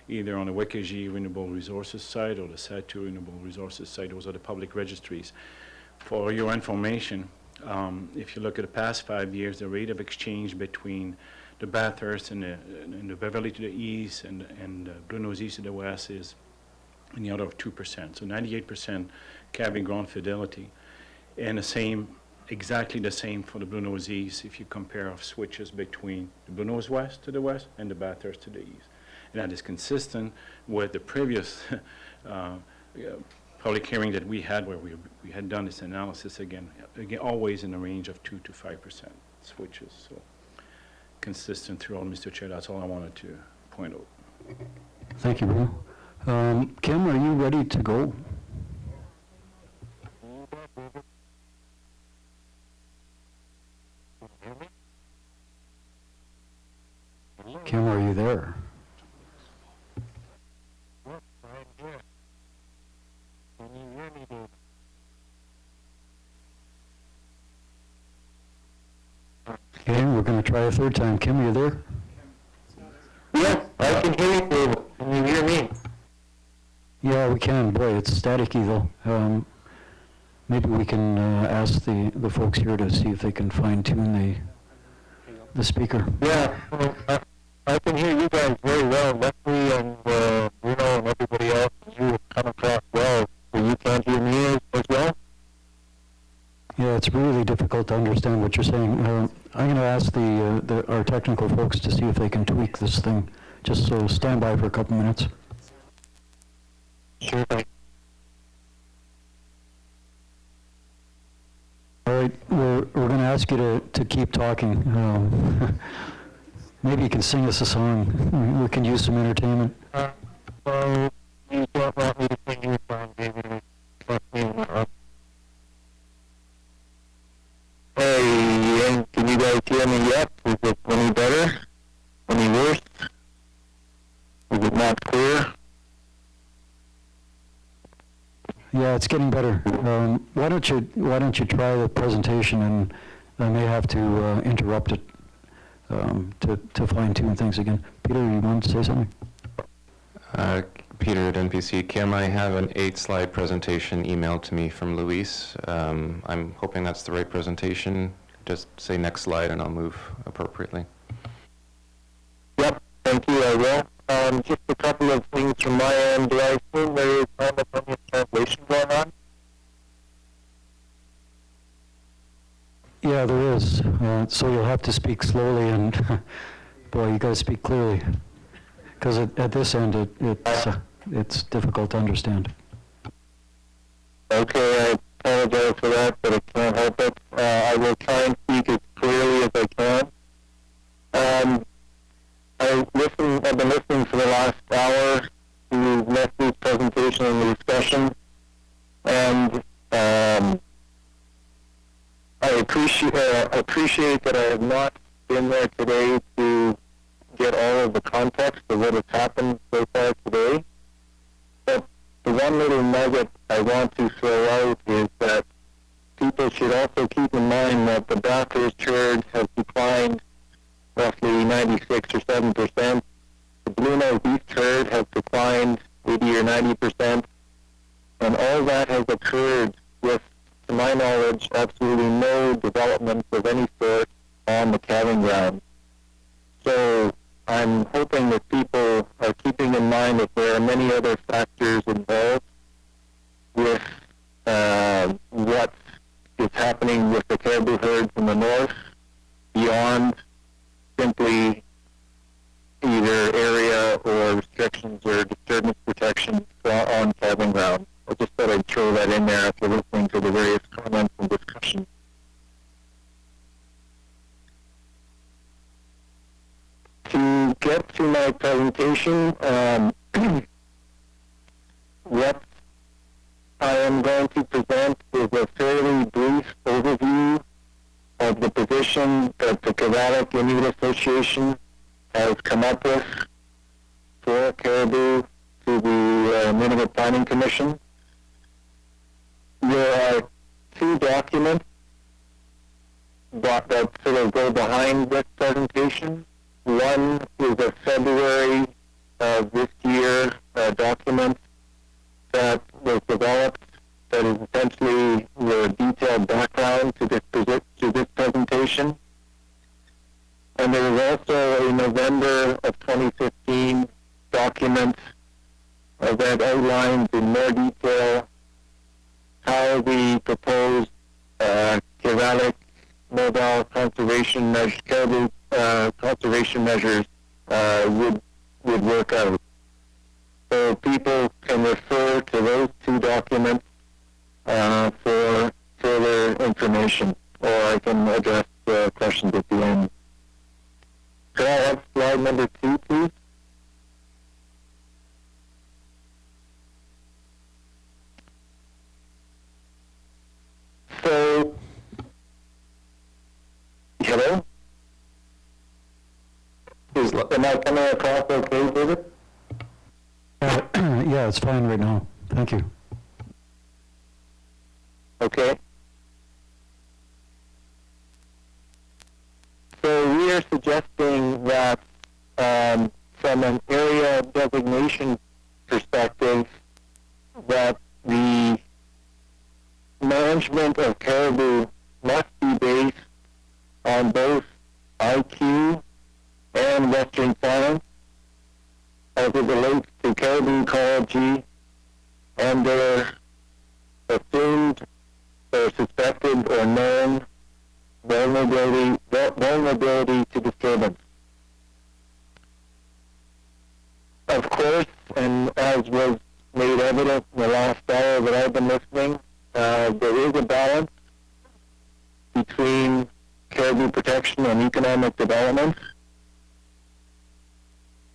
J: either on the Wikigi Renewable Resources site or the SAT2 Renewable Resources site. Those are the public registries. For your information, if you look at the past 5 years, the rate of exchange between the Bathurst and the Beverly to the east and Blue Nose East to the west is in the order of 2%. So 98% calving ground fidelity. And the same, exactly the same for the Blue Nose East if you compare of switches between the Blue Nose West to the west and the Bathurst to the east. And that is consistent with the previous public hearing that we had, where we had done this analysis again, always in the range of 2 to 5% switches. So consistent throughout, Mr. Chair. That's all I wanted to point out.
C: Thank you, Bruno. Kim, are you ready to go? Kim, are you there? Okay, we're going to try a third time. Kim, are you there?
B: Yes, I can hear you, David. Can you hear me?
C: Yeah, we can. Boy, it's staticky though. Maybe we can ask the folks here to see if they can fine tune the speaker.
B: Yeah, well, I can hear you guys very well. Leslie and Bruno and everybody else, you come across well. So you can't hear me as well?
C: Yeah, it's really difficult to understand what you're saying. I'm going to ask our technical folks to see if they can tweak this thing. Just so stand by for a couple minutes.
B: Sure thing.
C: All right, we're going to ask you to keep talking. Maybe you can sing us a song. We can use some entertainment.
B: So you don't want me to sing your song, David? Trust me. Hey, and can you guys hear me yet? Is it any better? Any worse? Is it not clear?
C: Yeah, it's getting better. Why don't you try the presentation, and I may have to interrupt it to fine tune things again. Peter, you want to say something?
E: Peter at NPC. Kim, I have an 8-slide presentation emailed to me from Luis. I'm hoping that's the right presentation. Just say next slide and I'll move appropriately.
B: Yep, thank you, I will. Just a couple of things from my end. Do I assume there is simultaneous translation going on?
C: Yeah, there is. So you'll have to speak slowly, and boy, you got to speak clearly, because at this end it's difficult to understand.
B: Okay, I apologize for that, but I can't help it. I will try and speak as clearly as I can. I've been listening for the last hour to Leslie's presentation and the discussion, and I appreciate that I have not been there today to get all of the context of what has happened so far today. But the one little nugget I want to throw out is that people should also keep in mind that the Bathurst herd has declined roughly 96 or 7%. The Blue Nose East herd has declined 80 or 90%. And all that has occurred with, to my knowledge, absolutely no development of any sort on the calving ground. So I'm hoping that people are keeping in mind that there are many other factors involved with what is happening with the caribou herds in the north beyond simply either area or restrictions or disturbance protection on calving ground. I just thought I'd throw that in there after listening to the various comments and discussion. To get to my presentation, what I am going to present is a fairly brief overview of the position that the Quebec Inuit Association has come up with for Caribou to the Nunavut Planning Commission. There are two documents that sort of go behind this presentation. One is a February of this year document that was developed that is essentially the detailed background to this presentation. And there is also a November of 2015 document that outlines in more detail how the proposed Quebec mobile conservation measures, caribou conservation measures would work out. So people can refer to those two documents for further information, or I can address questions at the end. Could I have slide number 2, please? So, hello? Am I coming across okay, David?
C: Yeah, it's fine right now. Thank you.
B: Okay. So we are suggesting that from an area designation perspective, that the management of caribou must be based on both IQ and Western science as it relates to caribou ecology and their assumed or suspected or known vulnerability to disturbance. Of course, and as was made evident in the last hour that I've been listening, there is a balance between caribou protection and economic development.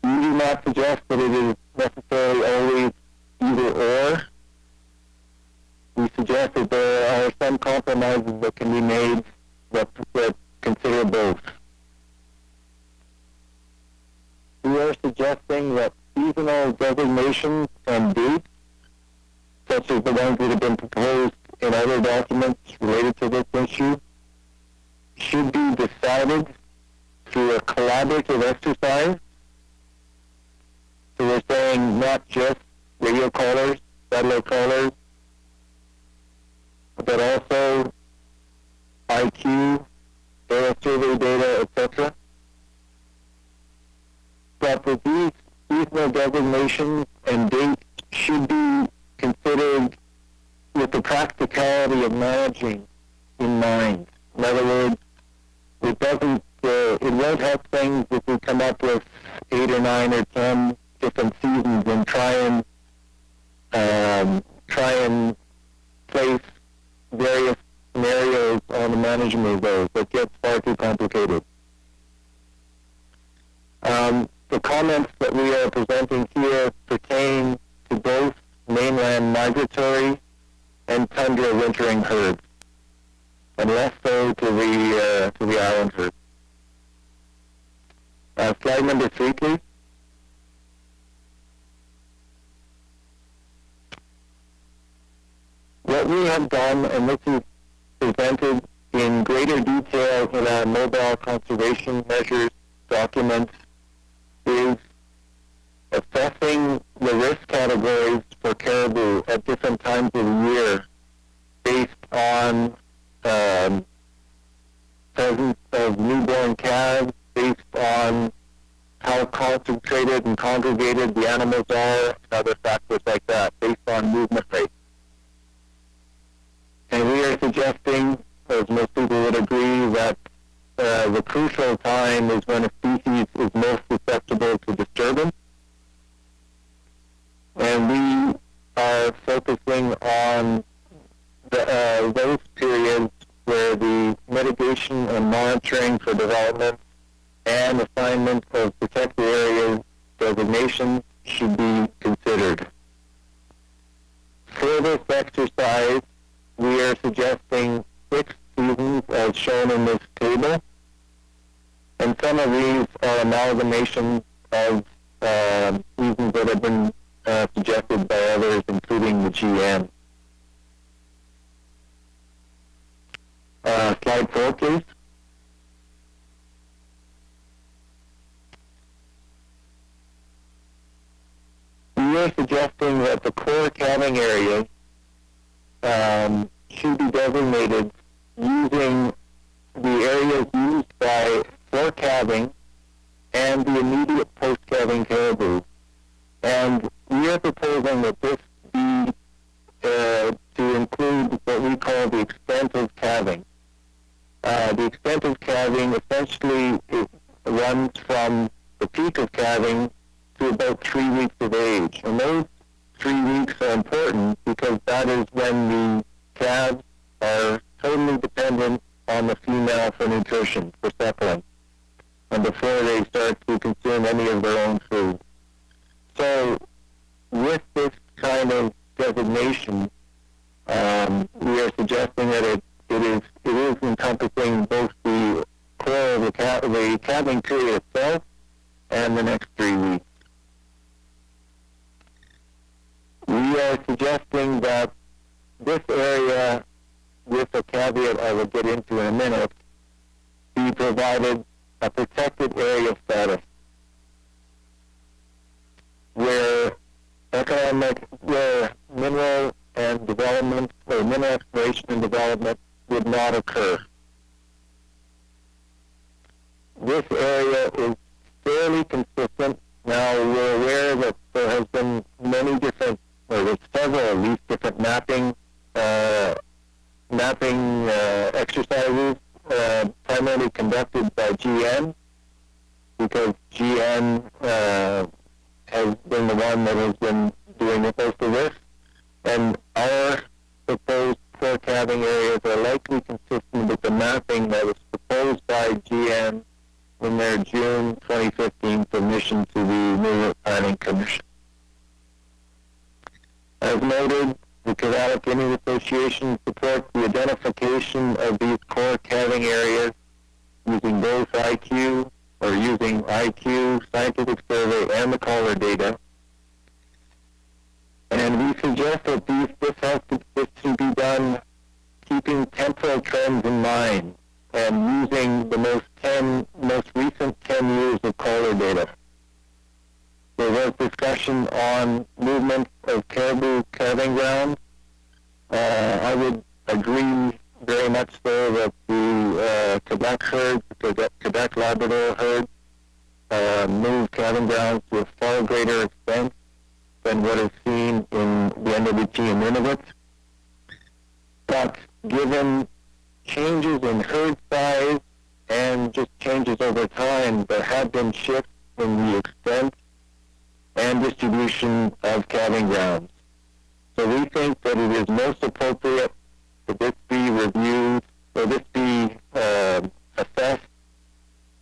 B: We do not suggest that it is necessarily always either or. We suggest that there are some compromises that can be made that consider both. We are suggesting that seasonal designations and dates, such as the ones that have been proposed in other documents related to this issue, should be decided through a collaborative exercise. So we're saying not just radio callers, satellite callers, but also IQ, aerial survey data, etc. But that these seasonal designations and dates should be considered with the practicality of managing in mind. In other words, it won't help things if we come up with 8 or 9 or 10 different seasons and try and place various scenarios on the management of those. That gets far too complicated. The comments that we are presenting here pertain to both mainland migratory and tundra wintering herds, and less so to the island herds. Slide number 3, please. What we have done, and this is presented in greater detail in our mobile conservation measures document, is assessing the risk categories for caribou at different times of the year based on presence of newborn calves, based on how concentrated and congregated the animals are, and other factors like that, based on movement rates. And we are suggesting, as most people would agree, that the crucial time is when a species is most susceptible to disturbance. And we are focusing on those periods where the mitigation and monitoring for development and assignment of protected areas designation should be considered. For this exercise, we are suggesting 6 seasons as shown in this table, and some of these are amalgamations of seasons that have been suggested by others, including the GM. Slide 4, please. We are suggesting that the core calving areas should be designated using the areas used for calving and the immediate post-calving caribou. And we are proposing that this be to include what we call the extent of calving. The extent of calving essentially runs from the peak of calving to about 3 weeks of age. And those 3 weeks are important because that is when the calves are totally dependent on the female for nutrition, for suckling, and before they start to consume any of their own food. So with this kind of designation, we are suggesting that it is encompassing both the core of the calving period itself and the next 3 weeks. We are suggesting that this area, with a caveat I will get into in a minute, be provided a protected area status where where mineral and development, or mineral exploration and development would not occur. This area is fairly consistent. Now, we're aware that there has been many different, or there's several at least different mapping exercises, primarily conducted by GN, because GN has been the one that has been doing most of this, and our proposed core calving areas are likely consistent with the mapping that was proposed by GN in their June 2015 submission to the Nunavut Planning Commission. As noted, the Quebec Indian Association supports the identification of these core calving areas using both IQ, or using IQ, scientific survey, and the collar data. And we suggest that this should be done keeping temporal trends in mind and using the most recent 10 years of collar data. There was discussion on movement of caribou calving ground. I would agree very much so that the Quebec herd, the Quebec Labrador herd, move calving grounds to a far greater extent than what is seen in the NWT in Nunavut. But given changes in herd size and just changes over time, there have been shifts in the extent and distribution of calving grounds. So we think that it is most appropriate that this be reviewed, or this be assessed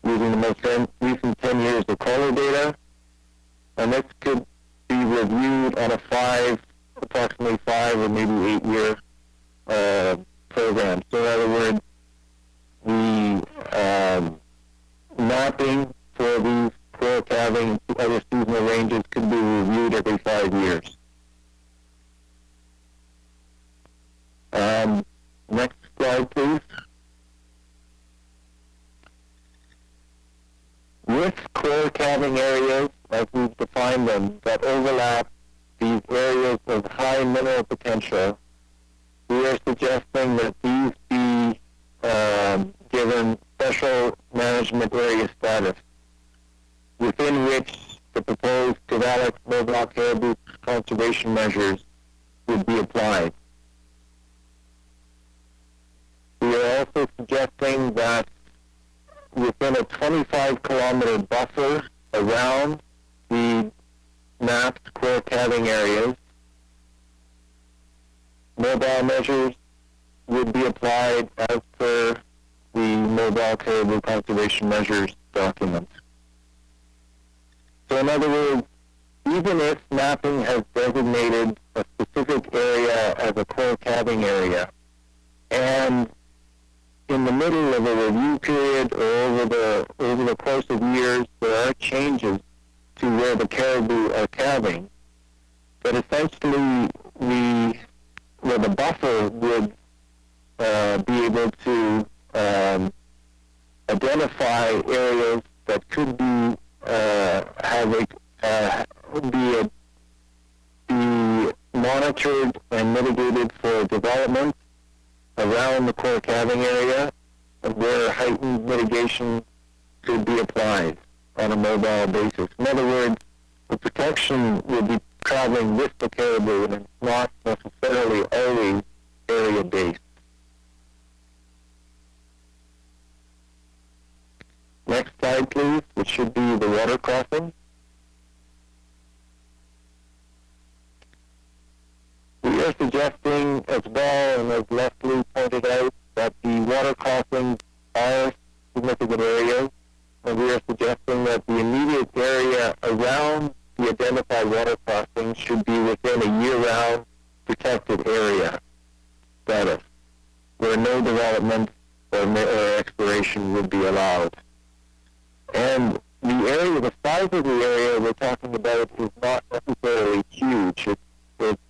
B: using the most recent 10 years of collar data, and this could be reviewed on a approximately 5 or maybe 8 year program. So in other words, the mapping for these core calving to other seasonal ranges could be reviewed every 5 years. Next slide, please. With core calving areas, as we've defined them, that overlap these areas of high mineral potential, we are suggesting that these be given special management area status, within which the proposed Quebec mobile caribou conservation measures would be applied. We are also suggesting that within a 25-kilometer buffer around the mapped core calving areas, mobile measures would be applied as per the mobile caribou conservation measures document. So in other words, even if mapping has designated a specific area as a core calving area, and in the middle of a review period or over the course of years, there are changes to where the caribou are calving, but essentially the buffer would be able to identify areas that could be be monitored and mitigated for development around the core calving area, where heightened mitigation could be applied on a mobile basis. In other words, the protection will be traveling with the caribou, and it's not necessarily always area-based. Next slide, please, which should be the water crossing. We are suggesting as well, and as Leslie pointed out, that the water crossings are significant areas, and we are suggesting that the immediate area around the identified water crossings should be within a year-round protected area status, where no development or exploration would be allowed. And the area, the size of the area we're talking about is not necessarily huge. It's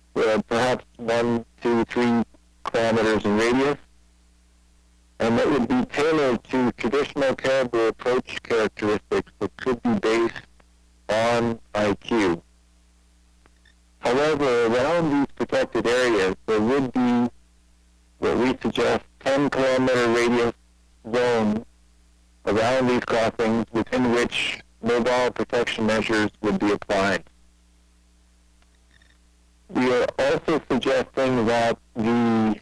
B: perhaps 1, 2, 3 kilometers in radius. and that would be tailored to traditional caribou approach characteristics that could be based on IQ. However, around these protected areas, there would be what we suggest 10-kilometer radius zone around these crossings within which mobile protection measures would be applied. We are also suggesting that the,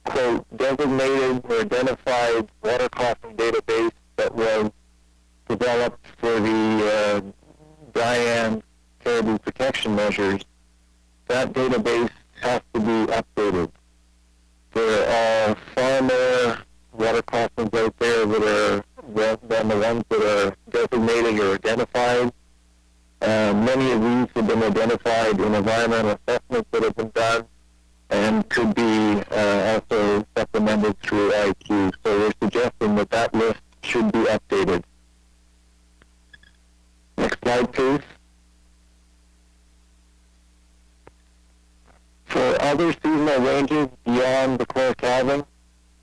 B: quote, designated or identified water crossing database that was developed for the Diane caribou protection measures, that database has to be updated. There are far more water crossings out there that are than the ones that are designated or identified. Many of these have been identified in environmental assessments that have been done and could be also supplemented through IQ. So we're suggesting that that list should be updated. Next slide, please. For other seasonal ranges beyond the core calving,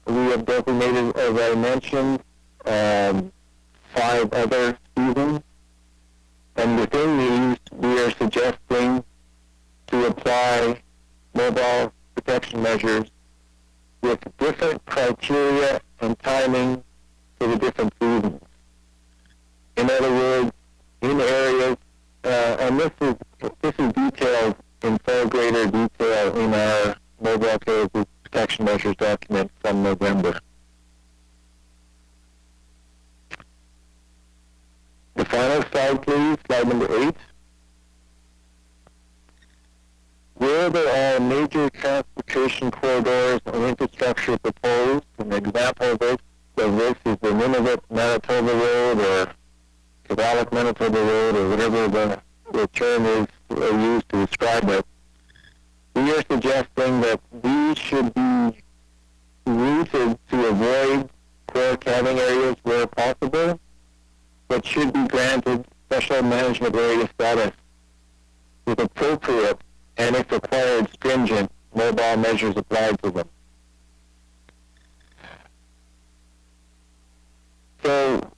B: we have designated, as I mentioned, 5 other seasons. And within these, we are suggesting to apply mobile protection measures with different criteria and timing for the different seasons. In other words, in areas, and this is detailed in far greater detail in our mobile caribou protection measures document from November. The final slide, please, slide number 8. Where there are major transportation corridors and infrastructure proposed, an example of this is the Nunavut Manitoba Road or Kavalik Manitoba Road or whatever the term is used to describe it. We are suggesting that these should be routed to avoid core calving areas where possible, but should be granted special management area status with appropriate and, if required, stringent mobile measures applied to them. So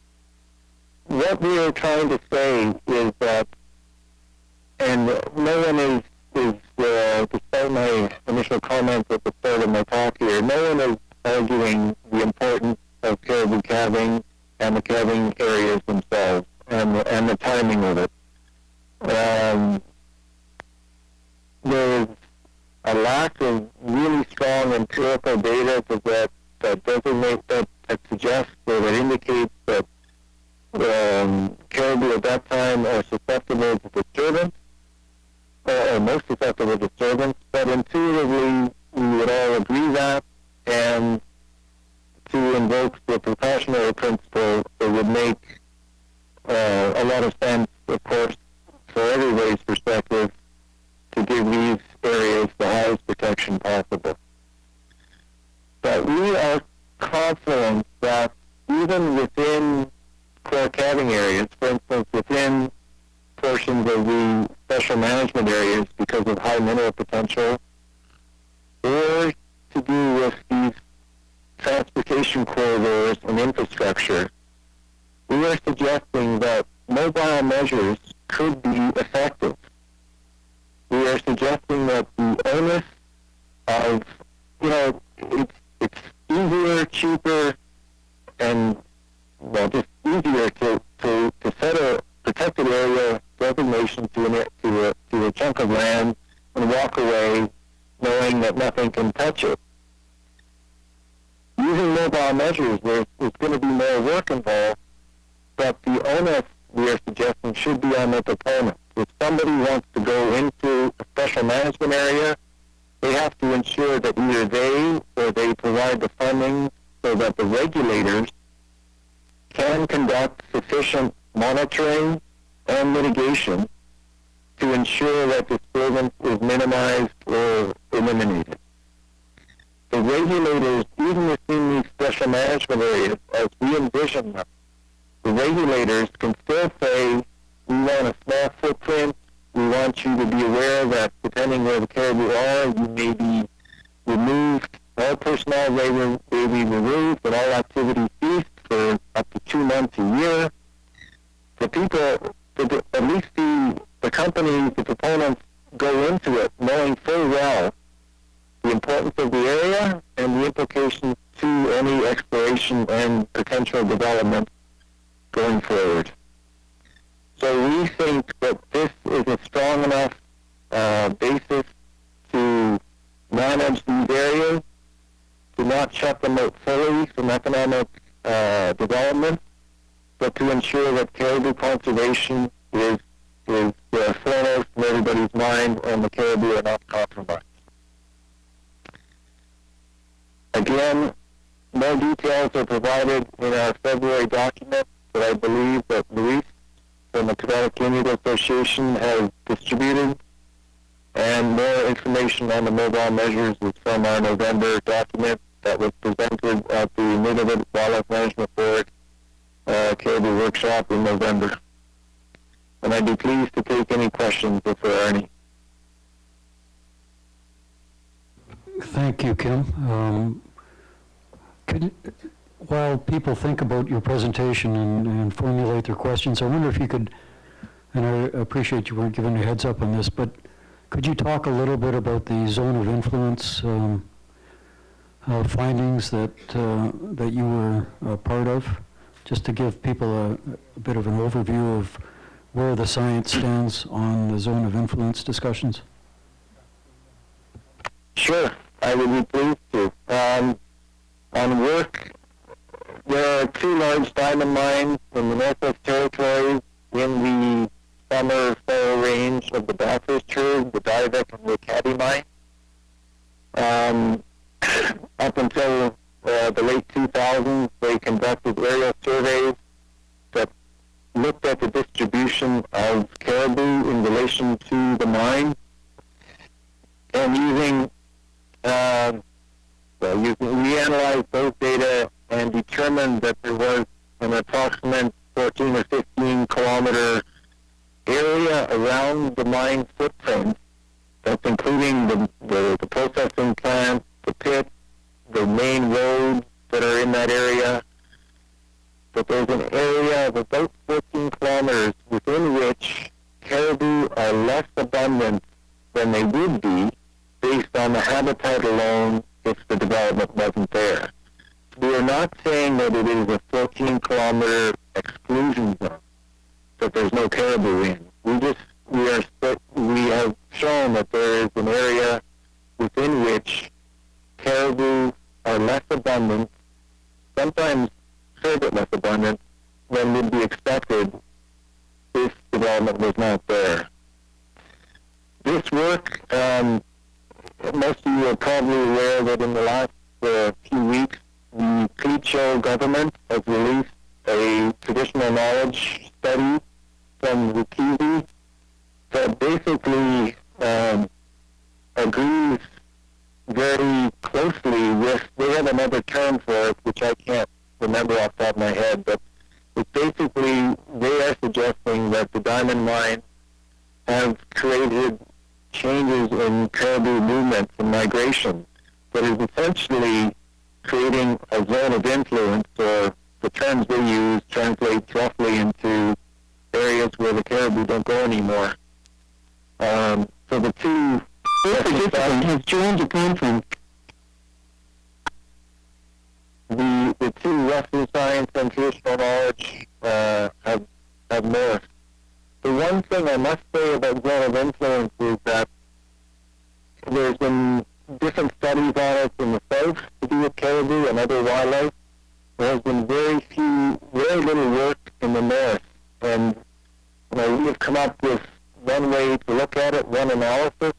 B: what we are trying to say is that, and no one is despite my initial comments at the start of my talk here, no one is arguing the importance of caribou calving and the calving areas themselves and the timing of it. There is a lack of really strong empirical data that designate that suggests or that indicates that caribou at that time are susceptible to disturbance, or most susceptible to disturbance, but intuitively we would all agree that, and to invoke the precautionary principle, it would make a lot of sense, of course, for everybody's perspective, to give these areas the highest protection possible. But we are confident that even within core calving areas, for instance, within portions of the special management areas because of high mineral potential, or to do with these transportation corridors and infrastructure, we are suggesting that mobile measures could be effective. We are suggesting that the onus of, it's easier, cheaper, and, well, just easier to set a protected area designation to a chunk of land and walk away knowing that nothing can touch it. Using mobile measures, there's going to be more work involved, but the onus we are suggesting should be on the proponent. If somebody wants to go into a special management area, they have to ensure that either they or they provide the funding so that the regulators can conduct sufficient monitoring and mitigation to ensure that disturbance is minimized or eliminated. The regulators, even within these special management areas, as we envision them, the regulators can still say, we want a small footprint, we want you to be aware that depending where the caribou are, you may be removed all personnel may be removed and all activity ceased for up to 2 months a year. The people, at least the companies, the proponents go into it knowing full well the importance of the area and the implications to any exploration and potential development going forward. So we think that this is a strong enough basis to manage these areas, to not shut them out fully from economic development, but to ensure that caribou conservation is foremost in everybody's mind and the caribou are not compromised. Again, more details are provided in our February document that I believe that Luis from the Quebec Indian Association has distributed, and more information on the mobile measures is from our November document that was presented at the Nunavut Wildlife Management Board Caribou Workshop in November. And I'd be pleased to take any questions if there are any.
C: Thank you, Kim. While people think about your presentation and formulate their questions, I wonder if you could, and I appreciate you weren't giving a heads up on this, but could you talk a little bit about the zone of influence findings that you were part of, just to give people a bit of an overview of where the science stands on the zone of influence discussions?
B: Sure, I would be pleased to. On work, there are 2 large diamond mines in the Northwest Territories in the summer-fall range of the Bathurst Trove, the Divek and the Caddy mine. Up until the late 2000s, they conducted aerial surveys that looked at the distribution of caribou in relation to the mine, and we analyzed those data and determined that there was an approximate 14 or 15 kilometer area around the mine footprint, that's including the processing plant, the pit, the main roads that are in that area, but there's an area of about 14 kilometers within which caribou are less abundant than they would be based on the habitat alone if the development wasn't there. We are not saying that it is a 14-kilometer exclusion zone, that there's no caribou in. We have shown that there is an area within which caribou are less abundant, sometimes a fair bit less abundant than would be expected if development was not there. This work, most of you are probably aware that in the last few weeks, the Clecho government has released a traditional knowledge study from Rukizi that basically agrees very closely with, they have another term for it, which I can't remember off the top of my head, but it's basically, they are suggesting that the diamond mines have created changes in caribou movements and migration that is essentially creating a zone of influence, or the terms they use translates roughly into areas where the caribou don't go anymore. So the two... has joined the conference. The two Western science and traditional knowledge have morphed. The one thing I must say about zone of influence is that there's been different studies on it in the south to do with caribou and other wildlife. There has been very little work in the north. And we have come up with one way to look at it, one analysis,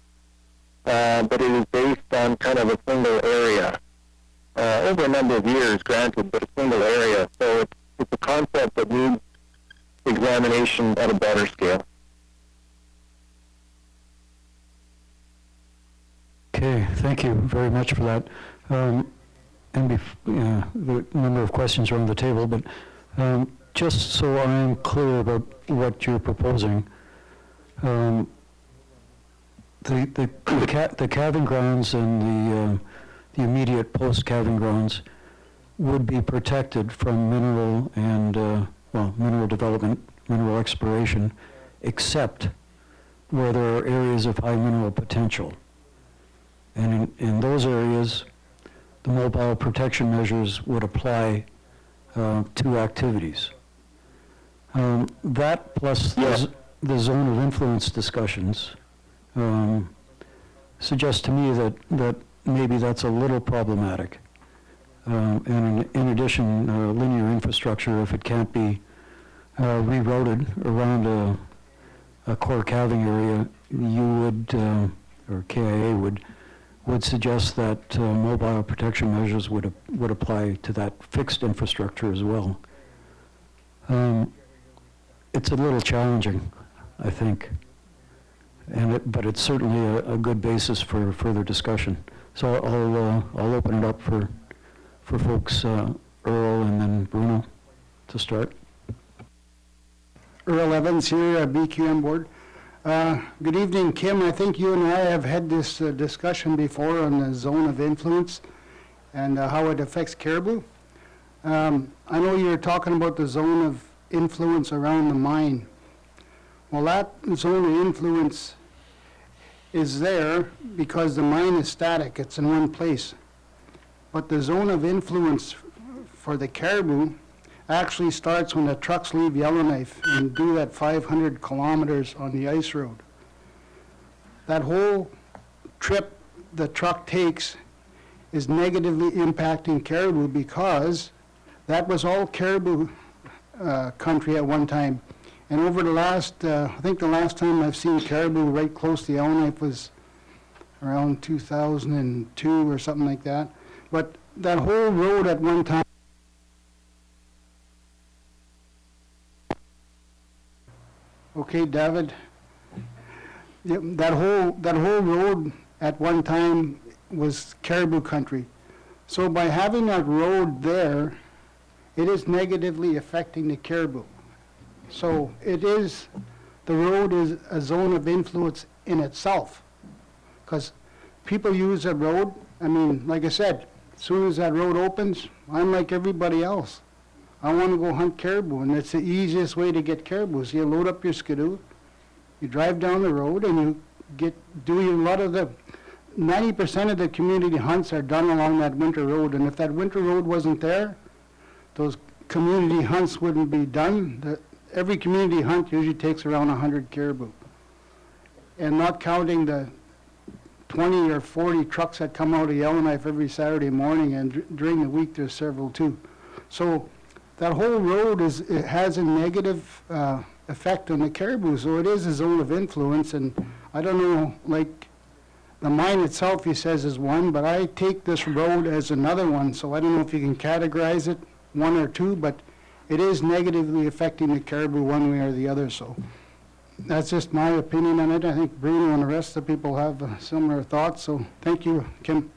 B: but it is based on kind of a single area. Over a number of years, granted, but a single area. So it's a concept that needs examination at a broader scale.
C: Okay, thank you very much for that. The number of questions are on the table, but just so I'm clear about what you're proposing, the calving grounds and the immediate post-calving grounds would be protected from mineral and, mineral development, mineral exploration, except where there are areas of high mineral potential. And in those areas, the mobile protection measures would apply to activities. That plus the zone of influence discussions suggests to me that maybe that's a little problematic. And in addition, linear infrastructure, if it can't be rerouted around a core calving area, you would, or KIA would suggest that mobile protection measures would apply to that fixed infrastructure as well. It's a little challenging, I think, but it's certainly a good basis for further discussion. So I'll open it up for folks, Earl and then Bruno to start.
F: Earl Evans here, BQM board. Good evening, Kim. I think you and I have had this discussion before on the zone of influence and how it affects caribou. I know you're talking about the zone of influence around the mine. Well, that zone of influence is there because the mine is static. It's in one place. But the zone of influence for the caribou actually starts when the trucks leave Yellowknife and do that 500 kilometers on the ice road. That whole trip the truck takes is negatively impacting caribou because that was all caribou country at one time. And over the last, I think the last time I've seen caribou right close to Yellowknife was around 2002 or something like that. But that whole road at one time, okay, David. Yep, that whole road at one time was caribou country. So by having that road there, it is negatively affecting the caribou. So the road is a zone of influence in itself. Because people use that road, I mean, like I said, as soon as that road opens, I'm like everybody else. I want to go hunt caribou, and it's the easiest way to get caribou. So you load up your skidoo, you drive down the road, and you do a lot of the 90% of the community hunts are done along that winter road. And if that winter road wasn't there, those community hunts wouldn't be done. Every community hunt usually takes around 100 caribou. And not counting the 20 or 40 trucks that come out of Yellowknife every Saturday morning, and during the week there's several too. So that whole road it has a negative effect on the caribou, so it is a zone of influence. And I don't know, like the mine itself, he says, is one, but I take this road as another one, so I don't know if you can categorize it one or two, but it is negatively affecting the caribou one way or the other. So that's just my opinion on it. I think Bruno and the rest of the people have similar thoughts, so thank you, Kim.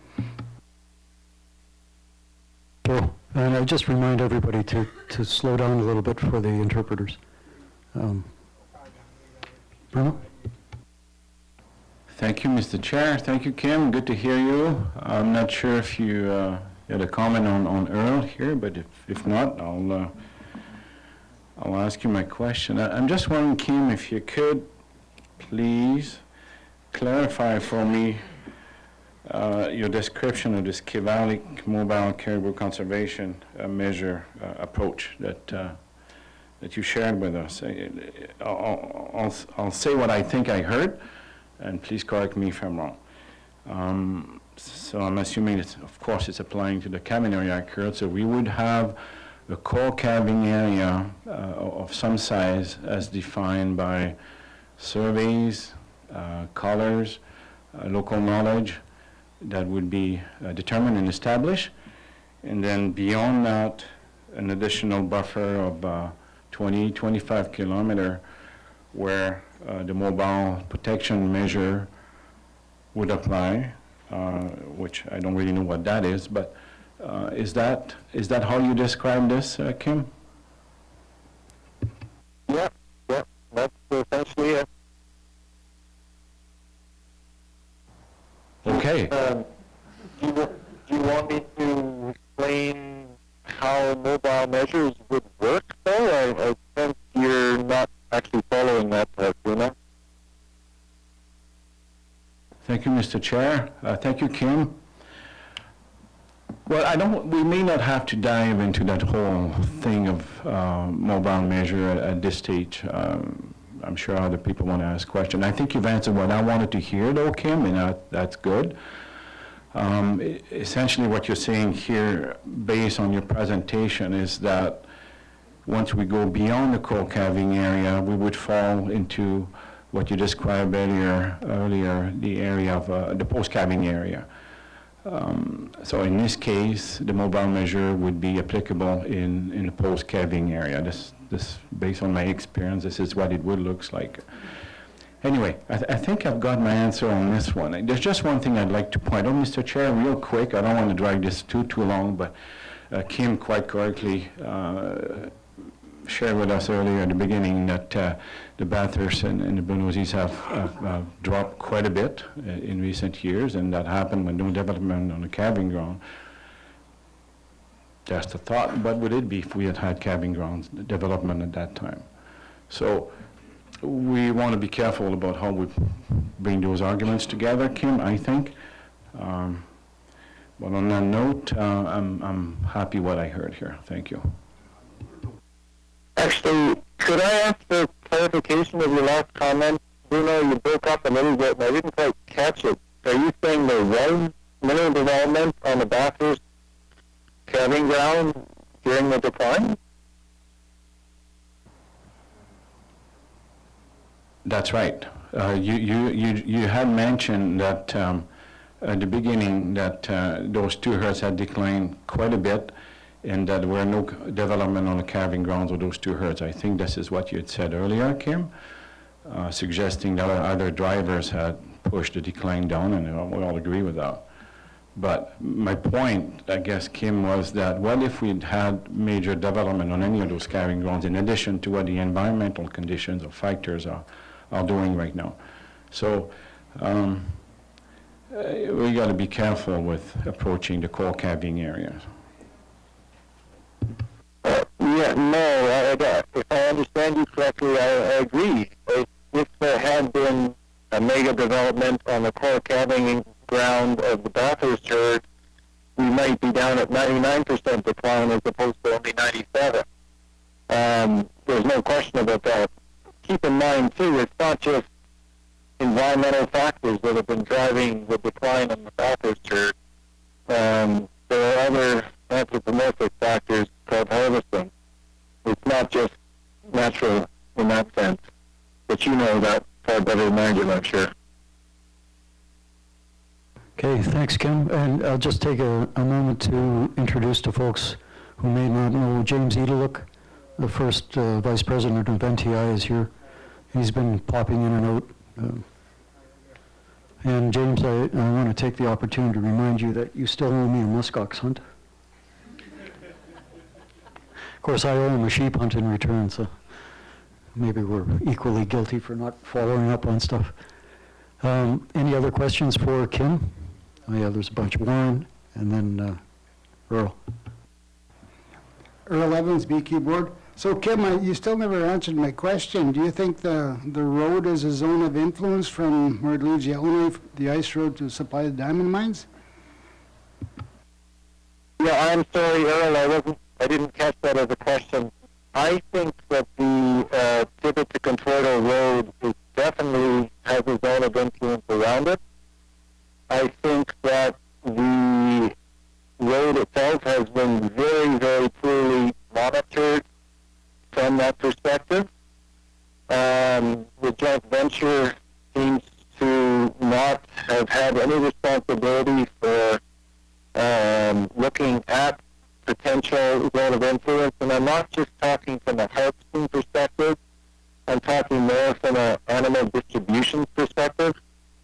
C: Sure. And I just remind everybody to slow down a little bit for the interpreters. Bruno?
J: Thank you, Mr. Chair. Thank you, Kim. Good to hear you. I'm not sure if you had a comment on Earl here, but if not, I'll ask you my question. I'm just wondering, Kim, if you could please clarify for me your description of this Kivalik mobile caribou conservation measure approach that you shared with us. I'll say what I think I heard, and please correct me if I'm wrong. So I'm assuming of course it's applying to the calving area accurate. So we would have a core calving area of some size as defined by surveys, colors, local knowledge that would be determined and established. And then beyond that, an additional buffer of 25 kilometer where the mobile protection measure would apply, which I don't really know what that is, but is that how you describe this, Kim?
B: Yeah, that's essentially it.
J: Okay.
B: Do
J: Mr. Chair. Thank you, Kim. Well, we may not have to dive into that whole thing of mobile measure at this stage. I'm sure other people want to ask questions. I think you've answered what I wanted to hear, though, Kim, and that's good. Essentially, what you're saying here, based on your presentation, is that once we go beyond the coal calving area, we would fall into what you described earlier, the area of the post-calving area. So in this case, the mobile measure would be applicable in the post-calving area. This, based on my experience, this is what it would look like. Anyway, I think I've got my answer on this one. There's just one thing I'd like to point out, Mr. Chair, real quick. I don't want to drag this too long, but Kim quite correctly shared with us earlier at the beginning that the Bathurst and the Bernouillis have dropped quite a bit in recent years, and that happened with no development on the calving ground. That's the thought. What would it be if we had had calving grounds development at that time? So we want to be careful about how we bring those arguments together, Kim, I think. But on that note, I'm happy what I heard here. Thank you.
B: Actually, could I ask for clarification of your last comment? Bruno, you broke up a little bit, and I didn't quite catch it. Are you saying there was mineral development on the Bathurst calving ground during the decline?
J: That's right. You had mentioned that at the beginning that those 2 hertz had declined quite a bit, and that there were no development on the calving grounds of those 2 hertz. I think this is what you had said earlier, Kim, suggesting that other drivers had pushed the decline down, and we all agree with that. But my point, I guess, Kim, was that what if we'd had major development on any of those calving grounds in addition to what the environmental conditions or factors are doing right now? So we got to be careful with approaching the coal calving areas.
B: Yeah, no, if I understand you correctly, I agree. If there had been a mega development on the coal calving ground of the Bathurst herd, we might be down at 99% decline as opposed to only 97. There's no question about that. Keep in mind, too, it's not just environmental factors that have been driving the decline in the Bathurst herd. There are other anthropomorphic factors called harvesting. It's not just natural in that sense. But you know that far better than I do, I'm sure.
C: Okay, thanks, Kim. And I'll just take a moment to introduce to folks who may not know James Edeluk, the first Vice President of NTI, is here. He's been popping in and out. And James, I want to take the opportunity to remind you that you still owe me a muskox hunt. Of course, I owe him a sheep hunt in return, so maybe we're equally guilty for not following up on stuff. Any other questions for Kim? Oh yeah, there's a bunch. Warren, and then Earl.
F: Earl Evans, BQ Board. So Kim, you still never answered my question. Do you think the road is a zone of influence from where it leaves Yellowknife, the ice road, to supply the diamond mines?
B: Yeah, I'm sorry, Earl, I didn't catch that as a question. I think that the Tibbet to Conforto Road is definitely has a zone of influence around it. I think that the road itself has been very, very poorly monitored from that perspective. The joint venture seems to not have had any responsibility for looking at potential zone of influence, and I'm not just talking from a harvesting perspective, I'm talking more from an animal distribution perspective,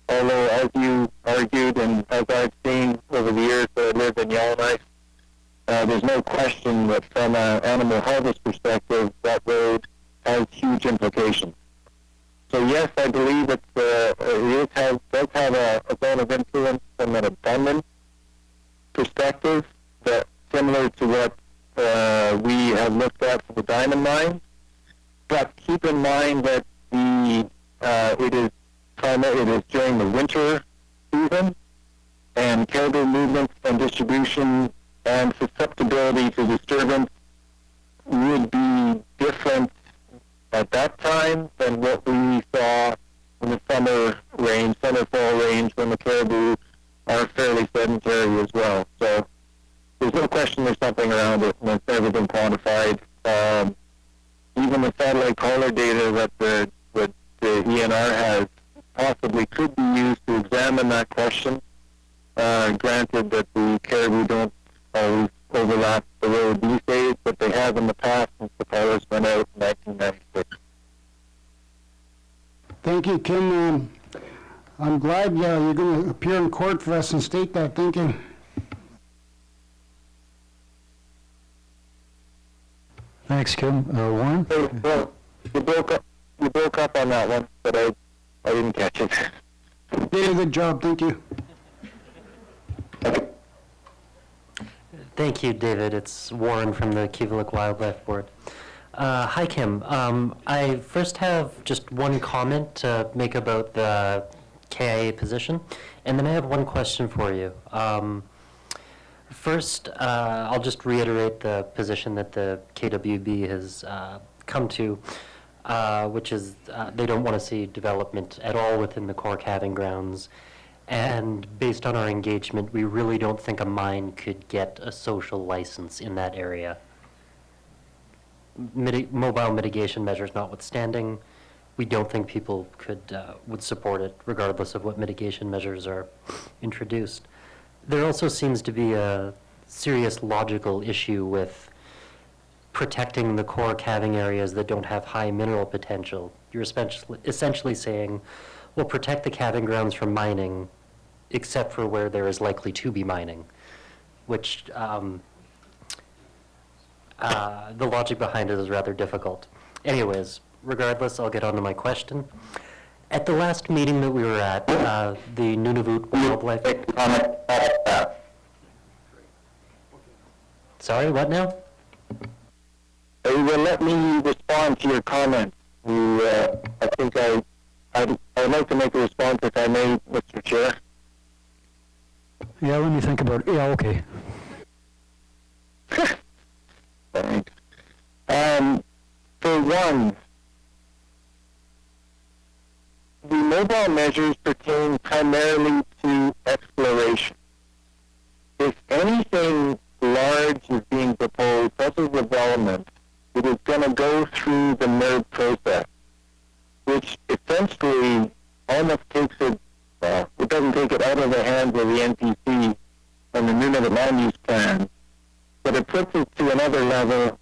B: although as you argued and as I've seen over the years that I lived in Yellowknife, there's no question that from an animal harvest perspective, that road has huge implications. So yes, I believe it does have a zone of influence from an abundance perspective, that similar to what we have looked at for the diamond mines. But keep in mind that it is during the winter season, and caribou movement and distribution and susceptibility to disturbance would be different at that time than what we saw in the summer range, when the caribou are fairly sedentary as well. So there's no question there's something around it, and it's never been quantified. Even the satellite collar data that the ENR has possibly could be used to examine that question. Granted that the caribou don't always overlap the road these days, but they have in the past since the collars went out in 1996.
F: Thank you, Kim. I'm glad you're going to appear in court for us and state that. Thank you.
C: Thanks, Kim. Warren?
B: Well, you broke up on that one, but I didn't catch it.
F: Did a good job. Thank you.
K: Thank you, David. It's Warren from the Kivalliq Wildlife Board. Hi, Kim. I first have just one comment to make about the KIA position, and then I have one question for you. First, I'll just reiterate the position that the KWB has come to, which is they don't want to see development at all within the core calving grounds. And based on our engagement, we really don't think a mine could get a social license in that area. Mobile mitigation measures notwithstanding, we don't think people would support it, regardless of what mitigation measures are introduced. There also seems to be a serious logical issue with protecting the core calving areas that don't have high mineral potential. You're essentially saying, well, protect the calving grounds from mining, except for where there is likely to be mining, which the logic behind it is rather difficult. Anyways, regardless, I'll get on to my question. At the last meeting that we were at, the Nunavut Wildlife... Sorry, what now?
B: You will let me respond to your comment. I think I'd like to make a response, if I may, Mr. Chair.
C: Yeah, let me think about it. Yeah, okay.
B: Thanks. For one, the mobile measures pertain primarily to exploration. If anything large is being proposed, such as development, it is going to go through the NERD process, which essentially almost takes it, it doesn't take it out of the hands of the NPC and the Nunavut land use plan, but it puts it to another level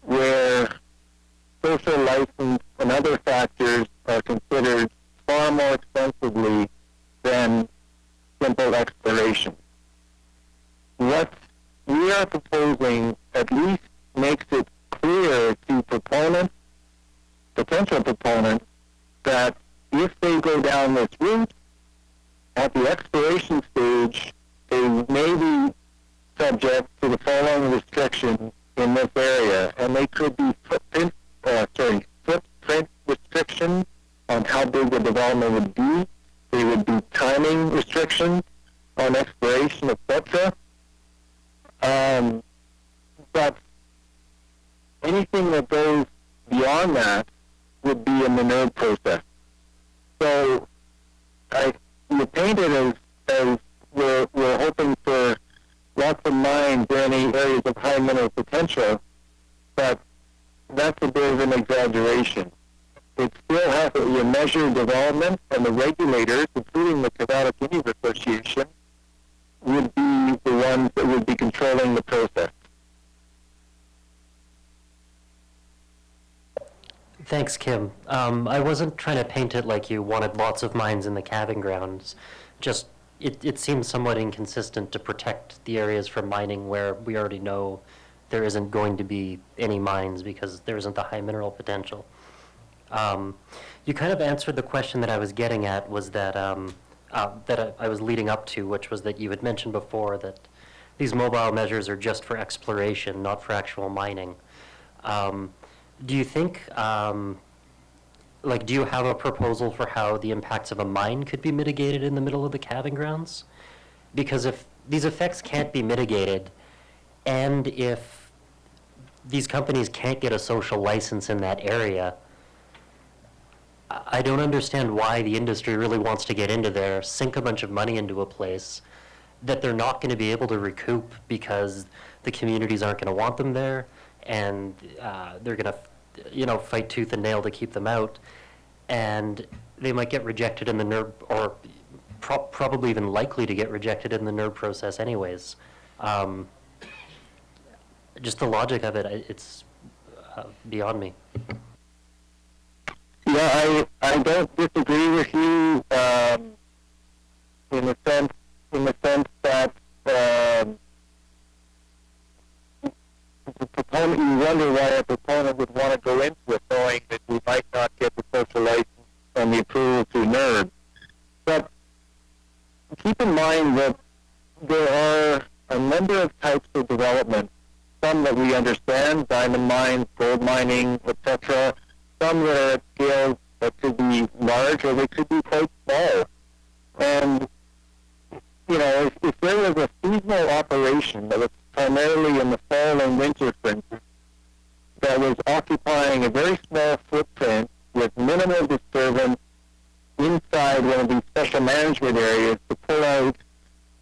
B: where social license and other factors are considered far more extensively than simple exploration. What we are proposing at least makes it clear to proponents, potential proponents, that if they go down this route, at the exploration stage, they may be subject to the following restrictions in this area, and they could be footprint restrictions on how big the development would be. They would be timing restrictions on exploration, etc. But anything that goes beyond that would be in the NERD process. So you paint it as we're hoping for lots of mines in any areas of high mineral potential, but that's a bit of an exaggeration. It still has to be a measured development, and the regulators, including the Kivalliq Indian Association, would be the ones that would be controlling the process.
K: Thanks, Kim. I wasn't trying to paint it like you wanted lots of mines in the calving grounds. Just, it seems somewhat inconsistent to protect the areas from mining where we already know there isn't going to be any mines because there isn't the high mineral potential. You kind of answered the question that I was getting at, was that, I was leading up to, which was that you had mentioned before that these mobile measures are just for exploration, not for actual mining. Do you think like, do you have a proposal for how the impacts of a mine could be mitigated in the middle of the calving grounds? Because if these effects can't be mitigated, and if these companies can't get a social license in that area, I don't understand why the industry really wants to get into there, sink a bunch of money into a place that they're not going to be able to recoup because the communities aren't going to want them there, and they're going to, fight tooth and nail to keep them out, and they might get rejected in the NERB, or probably even likely to get rejected in the NERB process anyways. Just the logic of it, it's beyond me.
B: Yeah, I don't disagree with you in the sense that the proponent, you wonder why a proponent would want to go into it knowing that we might not get the social license and the approval through NERB. But keep in mind that there are a number of types of development, some that we understand, diamond mines, gold mining, etc., some that are at scales that could be large or they could be quite small. And, if there was a seasonal operation that was primarily in the fall and winter, for instance, that was occupying a very small footprint with minimal disturbance inside one of these special management areas to pull out,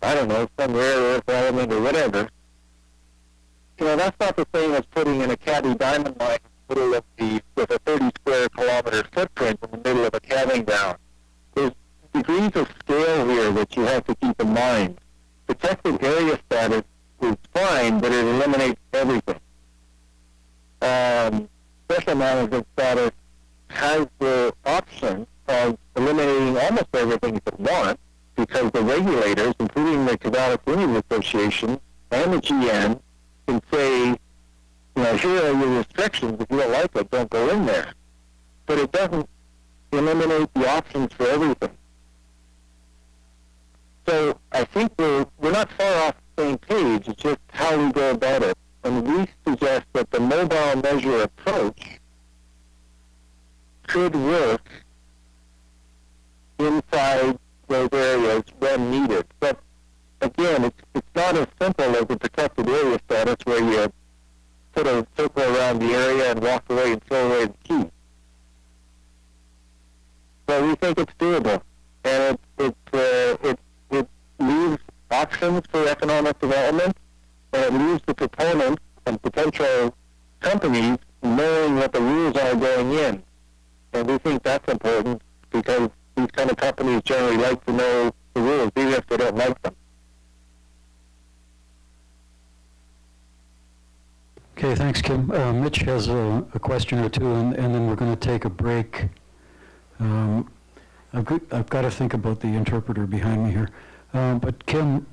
B: I don't know, some rare earth element or whatever, that's not the same as putting in a Caddy diamond mine in the middle of with a 30 square kilometer footprint in the middle of a calving ground. There's degrees of scale here that you have to keep in mind. Protected area status is fine, but it eliminates everything. Special management status has the option of eliminating almost everything if it wants, because the regulators, including the Quebec Indian Association and the GN, can say, here are your restrictions. If you don't like it, don't go in there. But it doesn't eliminate the options for everything. So I think we're not far off the same page. It's just how we go about it. And we suggest that the mobile measure approach could work inside those areas when needed. But again, it's not as simple as a protected area status where you put a circle around the area and walk away and throw away the key. But we think it's doable, and it leaves options for economic development, and it leaves the proponents and potential companies knowing what the rules are going in. And we think that's important because these kind of companies generally like to know the rules, even if they don't like them.
C: Okay, thanks, Kim. Mitch has a question or two, and then we're going to take a break. I've got to think about the interpreter behind me here. But Kim,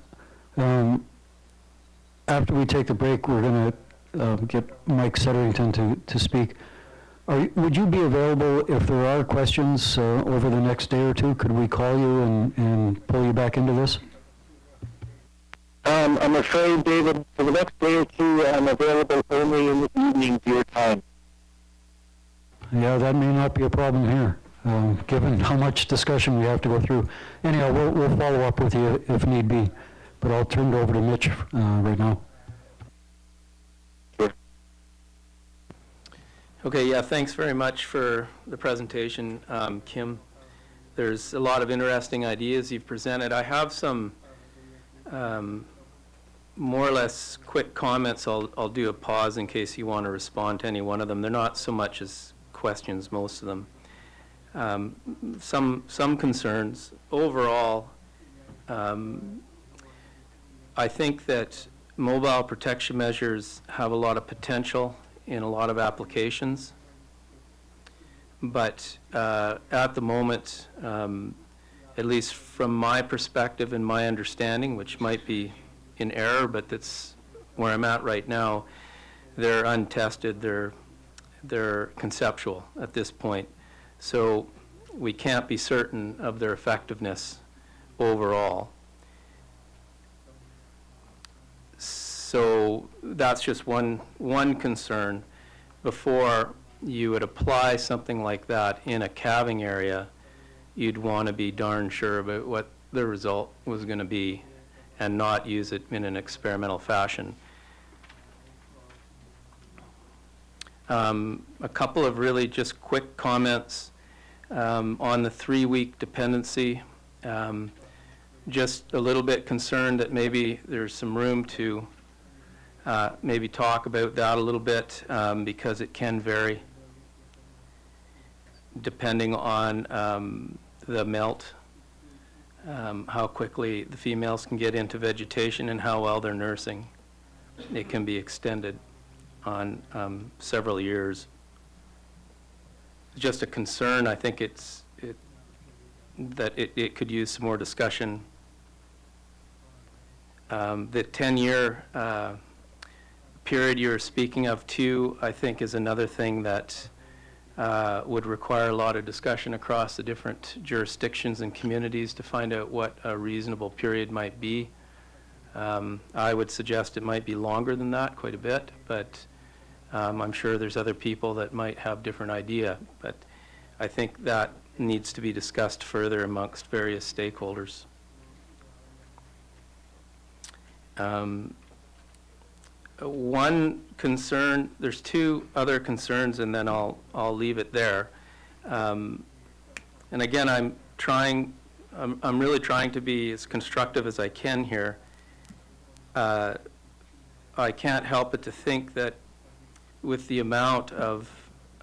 C: after we take the break, we're going to get Mike Setterington to speak. Would you be available if there are questions over the next day or two? Could we call you and pull you back into this?
B: I'm afraid, David, for the next day or two, I'm available only in the evenings your time.
C: Yeah, that may not be a problem here, given how much discussion we have to go through. Anyhow, we'll follow up with you if need be, but I'll turn it over to Mitch right now.
B: Sure.
I: Okay, yeah, thanks very much for the presentation, Kim. There's a lot of interesting ideas you've presented. I have some more or less quick comments. I'll do a pause in case you want to respond to any one of them. They're not so much as questions, most of them. Some concerns. Overall, I think that mobile protection measures have a lot of potential in a lot of applications. But at the moment, at least from my perspective and my understanding, which might be in error, but that's where I'm at right now, they're untested, they're conceptual at this point. So we can't be certain of their effectiveness overall. So that's just one concern before you would apply something like that in a calving area, you'd want to be darn sure about what the result was going to be and not use it in an experimental fashion. A couple of really just quick comments on the 3-week dependency. Just a little bit concerned that maybe there's some room to maybe talk about that a little bit because it can vary depending on the melt, how quickly the females can get into vegetation and how well they're nursing. It can be extended on several years. Just a concern. I think it could use some more discussion. The 10-year period you're speaking of too, I think, is another thing that would require a lot of discussion across the different jurisdictions and communities to find out what a reasonable period might be. I would suggest it might be longer than that, quite a bit, but I'm sure there's other people that might have different idea. But I think that needs to be discussed further amongst various stakeholders. One concern, there's two other concerns, and then I'll leave it there. And again, I'm really trying to be as constructive as I can here. I can't help but to think that with the amount of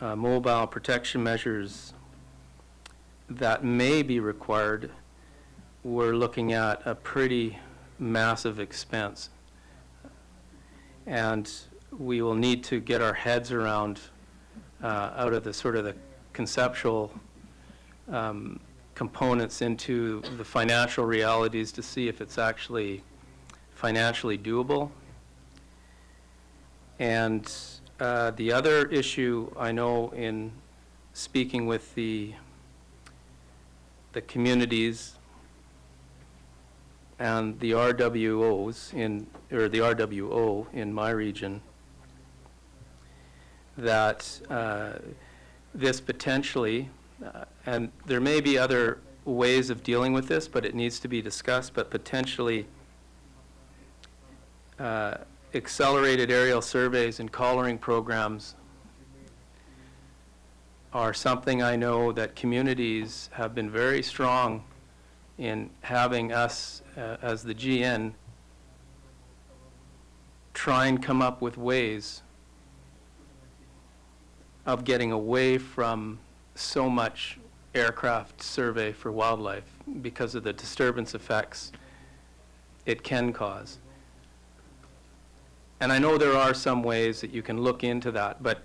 I: mobile protection measures that may be required, we're looking at a pretty massive expense. And we will need to get our heads around out of the sort of the conceptual components into the financial realities to see if it's actually financially doable. And the other issue I know in speaking with the communities and the RWOs or the RWO in my region, that this potentially, and there may be other ways of dealing with this, but it needs to be discussed, but potentially accelerated aerial surveys and collaring programs are something I know that communities have been very strong in having us as the GN try and come up with ways of getting away from so much aircraft survey for wildlife because of the disturbance effects it can cause. And I know there are some ways that you can look into that, but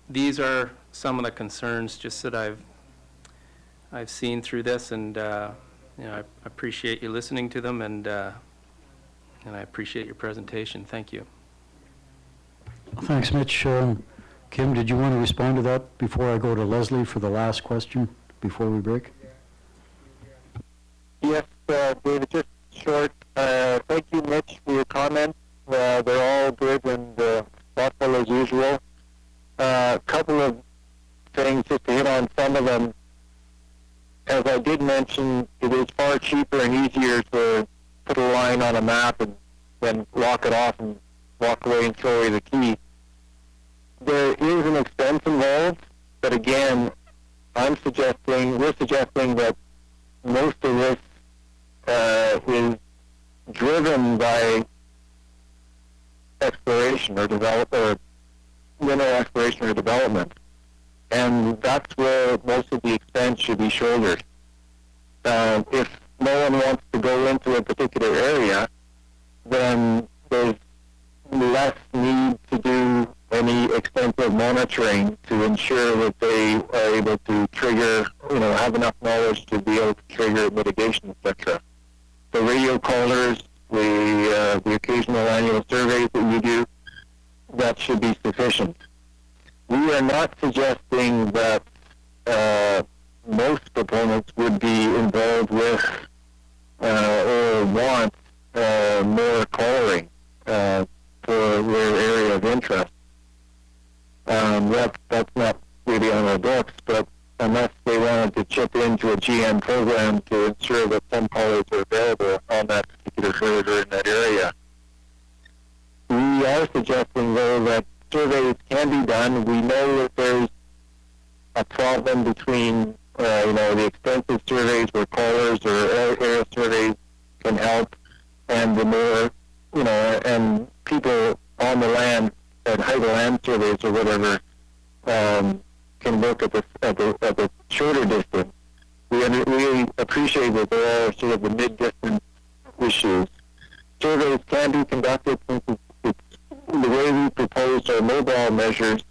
I: these are some of the concerns just that I've seen through this, and I appreciate you listening to them, and I appreciate your presentation. Thank you.
C: Thanks, Mitch. Kim, did you want to respond to that before I go to Leslie for the last question before we break?
B: Yes, David, just short. Thank you, Mitch, for your comments. They're all good and thoughtful as usual. A couple of things just to hit on some of them. As I did mention, it is far cheaper and easier to put a line on a map and then lock it off and walk away and throw away the key. There is an expense involved, but again, we're suggesting that most of this is driven by exploration or mineral exploration or development. And that's where most of the expense should be shouldered. If no one wants to go into a particular area, then there's less need to do any extensive monitoring to ensure that they are able to trigger, have enough knowledge to be able to trigger mitigation, etc. The radio callers, the occasional annual surveys that you do, that should be sufficient. We are not suggesting that most proponents would be involved with or want more collaring for their area of interest. That's not really on our books, but unless they wanted to chip into a GM program to ensure that some collars are available on that particular herd or in that area. We are suggesting, though, that surveys can be done. We know that there's a problem between, the extensive surveys where collars or aerial surveys can help, and the more, and people on the land at height of land surveys or whatever can work at the shorter distance. We appreciate that there are sort of the mid-distance issues. Surveys can be conducted since it's the way we proposed our mobile measures.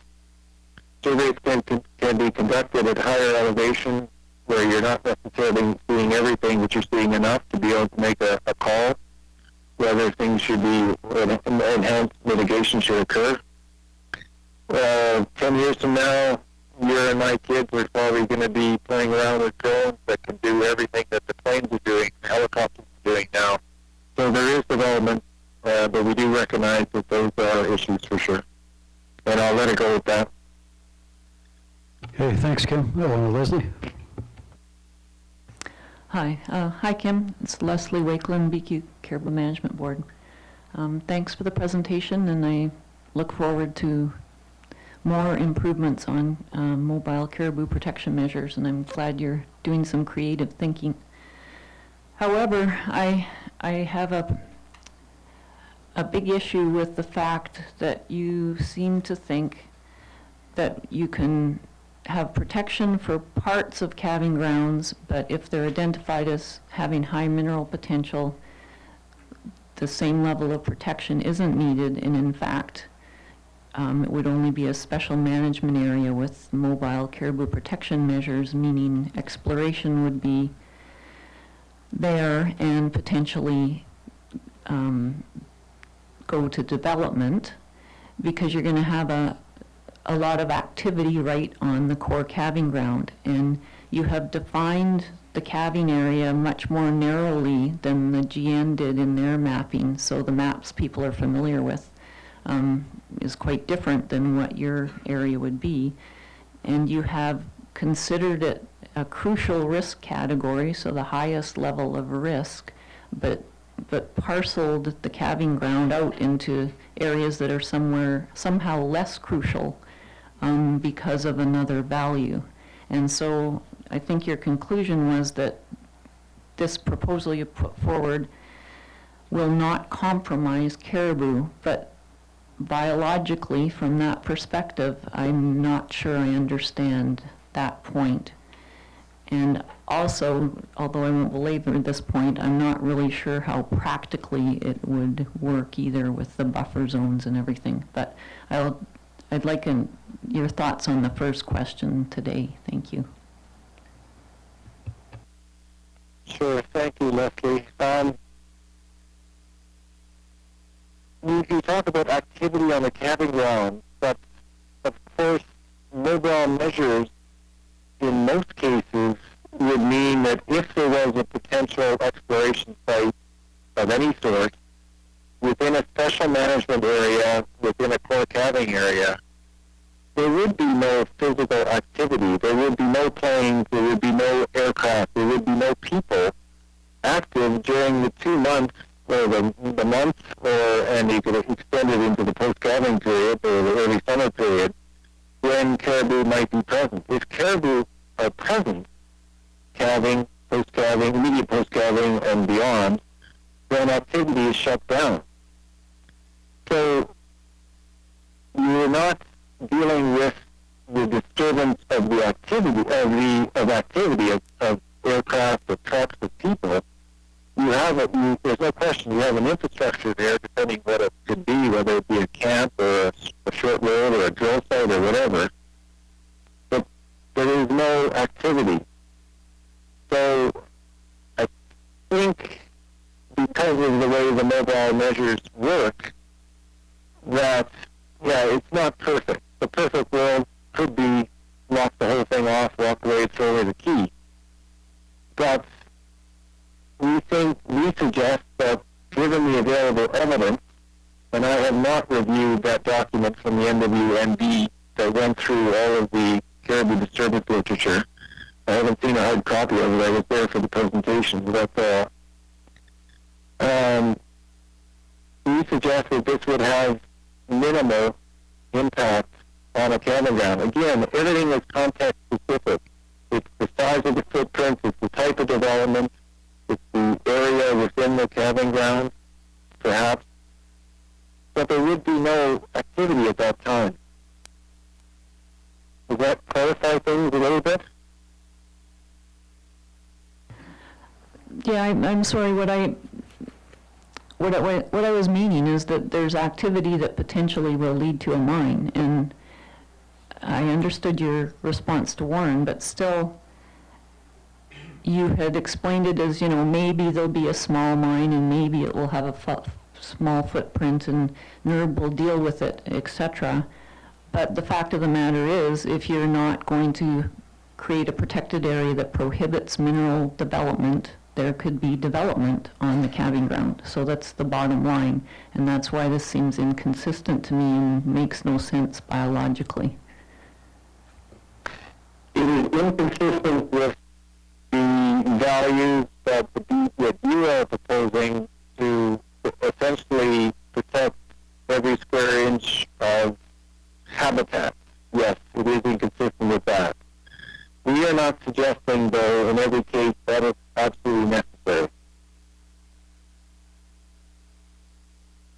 B: Surveys can be conducted at higher elevation where you're not necessarily seeing everything, but you're seeing enough to be able to make a call whether things should be enhanced mitigation should occur. 10 years from now, you and my kids are probably going to be playing around with drones that can do everything that the planes are doing, the helicopters are doing now. So there is development, but we do recognize that those are issues for sure. And I'll let it go with that.
C: Okay, thanks, Kim. Leslie?
A: Hi. Hi, Kim. It's Leslie Wakeland, BQ Caribou Management Board. Thanks for the presentation, and I look forward to more improvements on mobile caribou protection measures, and I'm glad you're doing some creative thinking. However, I have a big issue with the fact that you seem to think that you can have protection for parts of calving grounds, but if they're identified as having high mineral potential, the same level of protection isn't needed, and in fact, it would only be a special management area with mobile caribou protection measures, meaning exploration would be there and potentially go to development, because you're going to have a lot of activity right on the core calving ground, and you have defined the calving area much more narrowly than the GN did in their mapping, so the maps people are familiar with is quite different than what your area would be, and you have considered it a crucial risk category, so the highest level of risk, but parceled the calving ground out into areas that are somehow less crucial because of another value. And so I think your conclusion was that this proposal you put forward will not compromise caribou, but biologically, from that perspective, I'm not sure I understand that point. And also, although I won't belabor this point, I'm not really sure how practically it would work either with the buffer zones and everything. But I'd like your thoughts on the first question today. Thank you.
B: Sure. Thank you, Leslie. You talk about activity on the calving ground, but of course, mobile measures in most cases would mean that if there was a potential exploration site of any sort within a special management area, within a core calving area, there would be no physical activity. There would be no planes, there would be no aircraft, there would be no people active during the 2 months or the month, and you could extend it into the post-calving period or the early summer period when caribou might be present. If caribou are present, calving, post-calving, immediate post-calving, and beyond, then activity is shut down. So you're not dealing with the disturbance of the activity of aircraft, of trucks, of people. There's no question you have an infrastructure there, depending what it could be, whether it be a camp or a short road or a drill site or whatever. But there is no activity. So I think because of the way the mobile measures work, that, it's not perfect. The perfect world could be lock the whole thing off, walk away, throw away the key. But we suggest that given the available evidence, and I have not reviewed that document from the NWNB that caribou disturbance literature. I haven't seen a hard copy of it. I was there for the presentation, but we suggested this would have minimal impact on a camping ground. Again, everything is context specific. It's the size of the footprint, it's the type of development, it's the area within the camping ground, perhaps. But there would be no activity at that time. Does that clarify things a little bit?
A: Yeah, I'm sorry, what I was meaning is that there's activity that potentially will lead to a mine, and I understood your response to Warren, but still, you had explained it as, maybe there'll be a small mine and maybe it will have a small footprint and NERB will deal with it, etc. But the fact of the matter is, if you're not going to create a protected area that prohibits mineral development, there could be development on the calving ground. So that's the bottom line, and that's why this seems inconsistent to me and makes no sense biologically.
B: It is inconsistent with the values that you are proposing to essentially protect every square inch of habitat. Yes, it is inconsistent with that. We are not suggesting, though, in every case that is absolutely necessary.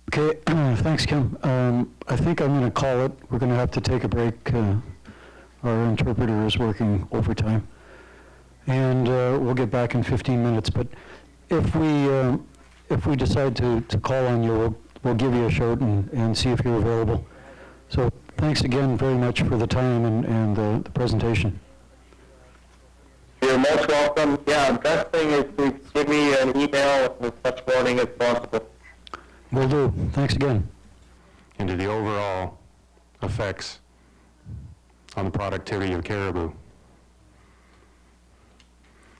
C: Okay, thanks, Kim. I think I'm going to call it. We're going to have to take a break. Our interpreter is working overtime. And we'll get back in 15 minutes. But if we decide to call on you, we'll give you a shout and see if you're available. So thanks again very much for the time and the presentation.
B: You're most welcome. Yeah, the best thing is to give me an email with such warning as possible.
C: Will do. Thanks again.
E: Into the overall effects on the productivity of caribou.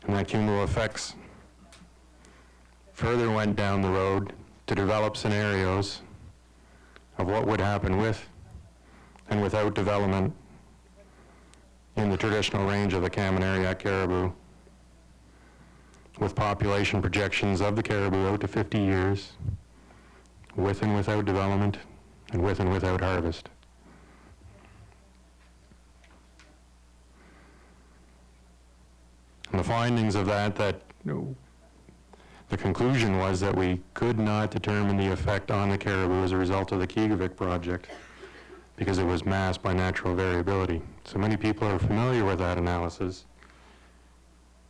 E: And that cumulative effects further went down the road to develop scenarios of what would happen with and without development in the traditional range of the Kamounariak caribou, with population projections of the caribou out to 50 years, with and without development, and without harvest. And the findings of that the conclusion was that we could not determine the effect on the caribou as a result of the Kigavik project because it was masked by natural variability. So many people are familiar with that analysis,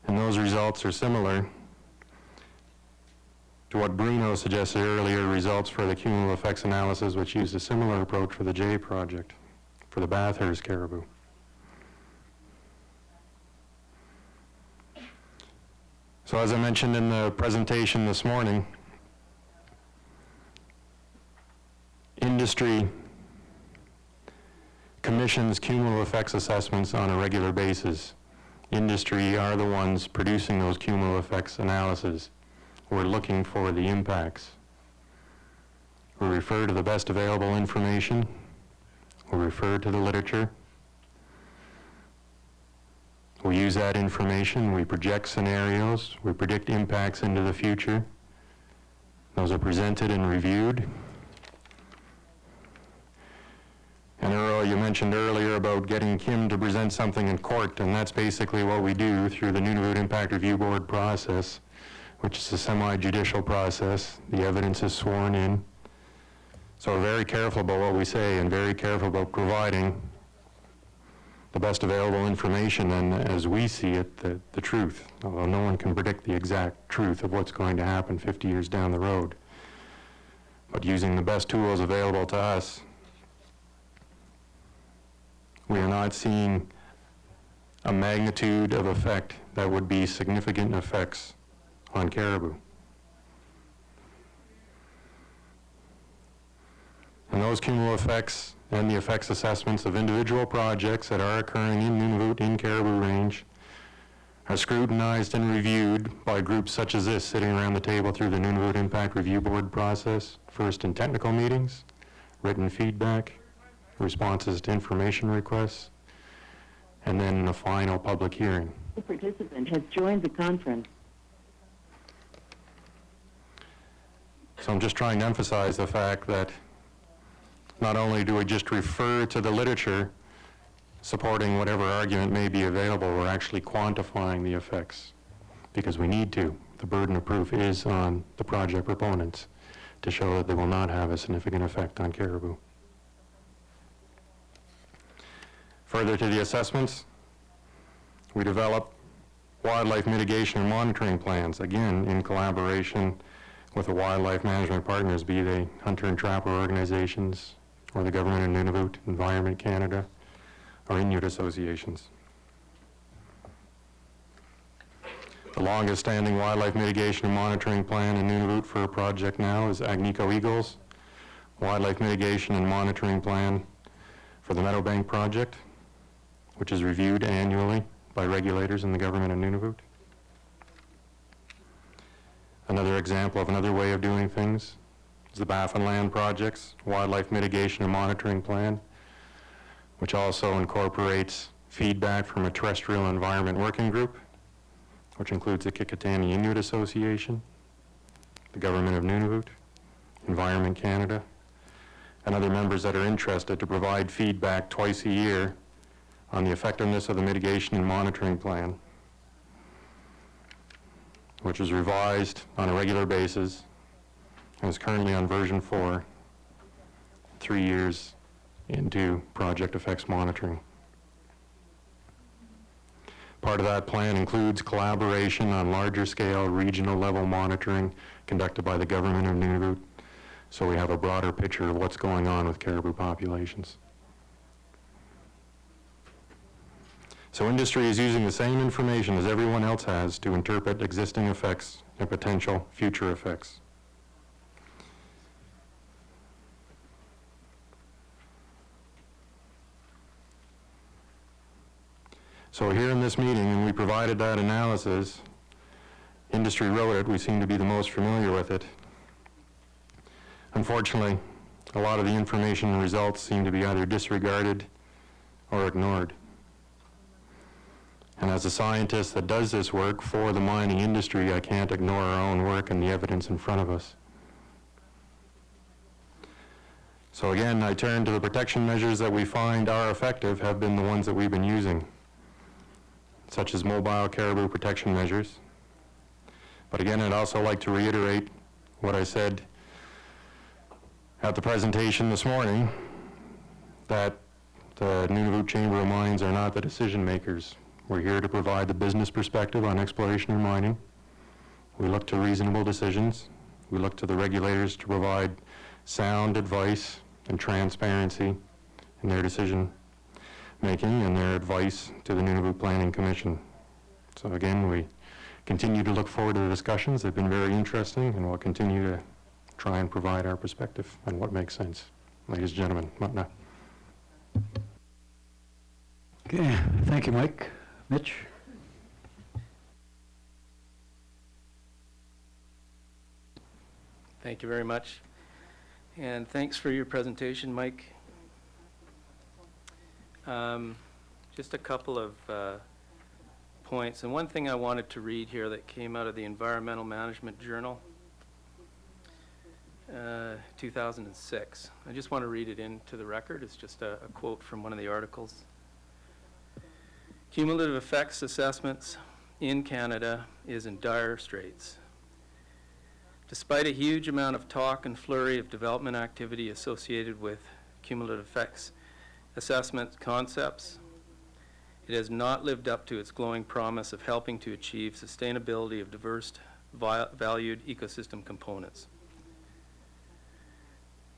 E: and those results are similar to what Bruno suggested earlier, results for the cumulative effects analysis, which used a similar approach for the J project, for the Bathurst caribou. So as I mentioned in the presentation this morning, industry commissions cumulative effects assessments on a regular basis. Industry are the ones producing those cumulative effects analyses. We're looking for the impacts. We refer to the best available information. We refer to the literature. We use that information, we project scenarios, we predict impacts into the future. Those are presented and reviewed. And Earl, you mentioned earlier about getting Kim to present something in court, and that's basically what we do through the Nunavut Impact Review Board process, which is a semi-judicial process. The evidence is sworn in. So we're very careful about what we say and very careful about providing the best available information and, as we see it, the truth. Although no one can predict the exact truth of what's going to happen 50 years down the road. But using the best tools available to us, we are not seeing a magnitude of effect that would be significant effects on caribou. And those cumulative effects and the effects assessments of individual projects that are occurring in Nunavut, in Caribou Range, are scrutinized and reviewed by groups such as this sitting around the table through the Nunavut Impact Review Board process, first in technical meetings, written feedback, responses to information requests,
L: and then a final public hearing.
M: The participant has joined the conference.
L: So I'm just trying to emphasize the fact that not only do we just refer to the literature supporting whatever argument may be available, we're actually quantifying the effects because we need to. The burden of proof is on the project proponents to show that they will not have a significant effect on caribou. Further to the assessments, we develop wildlife mitigation and monitoring plans, again in collaboration with the wildlife management partners, be they hunter and trapper organizations or the government of Nunavut, Environment Canada, or Inuit associations. The longest standing wildlife mitigation and monitoring plan in Nunavut for a project now is Agnico Eagle's wildlife mitigation and monitoring plan for the Meadowbank project, which is reviewed annually by regulators in the government of Nunavut. Another example of another way of doing things is the Baffin Land Project's wildlife mitigation and monitoring plan, which also incorporates feedback from a terrestrial environment working group, which includes the Kikitani Inuit Association, the government of Nunavut, Environment Canada, and other members that are interested to provide feedback twice a year on the effectiveness of the mitigation and monitoring plan, which is revised on a regular basis and is currently on version 4, 3 years into project effects monitoring. Part of that plan includes collaboration on larger scale regional level monitoring conducted by the government of Nunavut, so we have a broader picture of what's going on with caribou populations. So industry is using the same information as everyone else has to interpret existing effects and potential future effects. So here in this meeting, and we provided that analysis, industry wrote it, we seem to be the most familiar with it. Unfortunately, a lot of the information and results seem to be either disregarded or ignored. And as a scientist that does this work for the mining industry, I can't ignore our own work and the evidence in front of us. So again, I turn to the protection measures that we find are effective have been the ones that we've been using, such as mobile caribou protection measures. But again, I'd also like to reiterate what I said at the presentation this morning, that the Nunavut Chamber of Mines are not the decision makers. We're here to provide the business perspective on exploration and mining. We look to reasonable decisions. We look to the regulators to provide sound advice and transparency in their decision making and their advice to the Nunavut Planning Commission. So again, we continue to look forward to the discussions. They've been very interesting, and we'll continue to try and provide our perspective on what makes sense. Ladies and gentlemen, Matna.
C: Okay, thank you, Mike. Mitch?
I: Thank you very much. And thanks for your presentation, Mike. Just a couple of points. And one thing I wanted to read here that came out of the Environmental Management Journal, 2006. I just want to read it into the record. It's just a quote from one of the articles. Cumulative effects assessments in Canada is in dire straits. Despite a huge amount of talk and flurry of development activity associated with cumulative effects assessment concepts, it has not lived up to its glowing promise of helping to achieve sustainability of diverse, valued ecosystem components.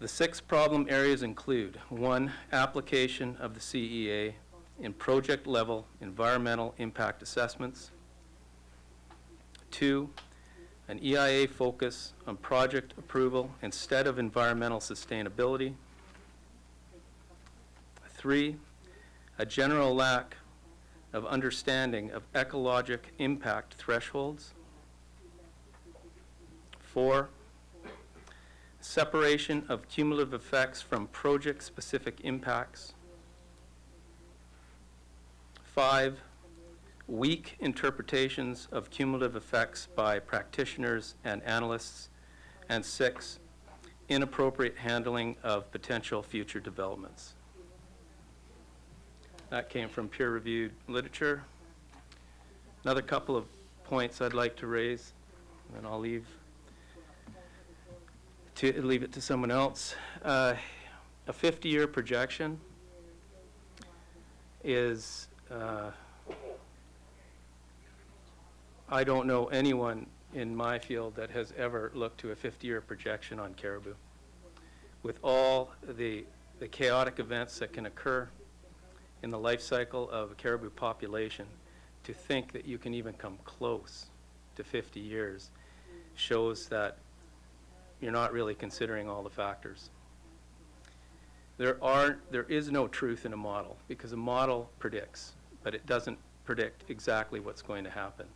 I: The 6 problem areas include: 1, application of the CEA in project-level environmental impact assessments; 2, an EIA focus on project approval instead of environmental sustainability; 3, a general lack of understanding of ecologic impact thresholds; 4, separation of cumulative effects from project-specific impacts; 5, weak interpretations of cumulative effects by practitioners and analysts. And 6, inappropriate handling of potential future developments. That came from peer-reviewed literature. Another couple of points I'd like to raise, and I'll leave it to someone else. A 50-year projection is, I don't know anyone in my field that has ever looked to a 50-year projection on caribou. With all the chaotic events that can occur in the life cycle of a caribou population, to think that you can even come close to 50 years shows that you're not really considering all the factors. There is no truth in a model, because a model predicts, but it doesn't predict exactly what's going to happen.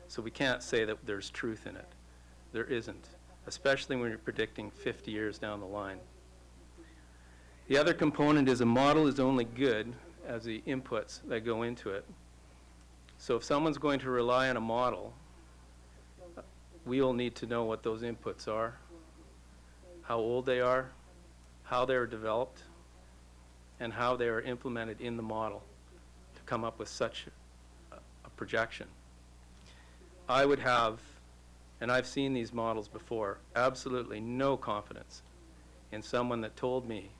I: So we can't say that there's truth in it. There isn't, especially when you're predicting 50 years down the line. The other component is a model is only good as the inputs that go into it. So if someone's going to rely on a model, we'll need to know what those inputs are, how old they are, how they're developed, and how they are implemented in the model to come up with such a projection. I would have, and I've seen these models before, absolutely no confidence in someone that told me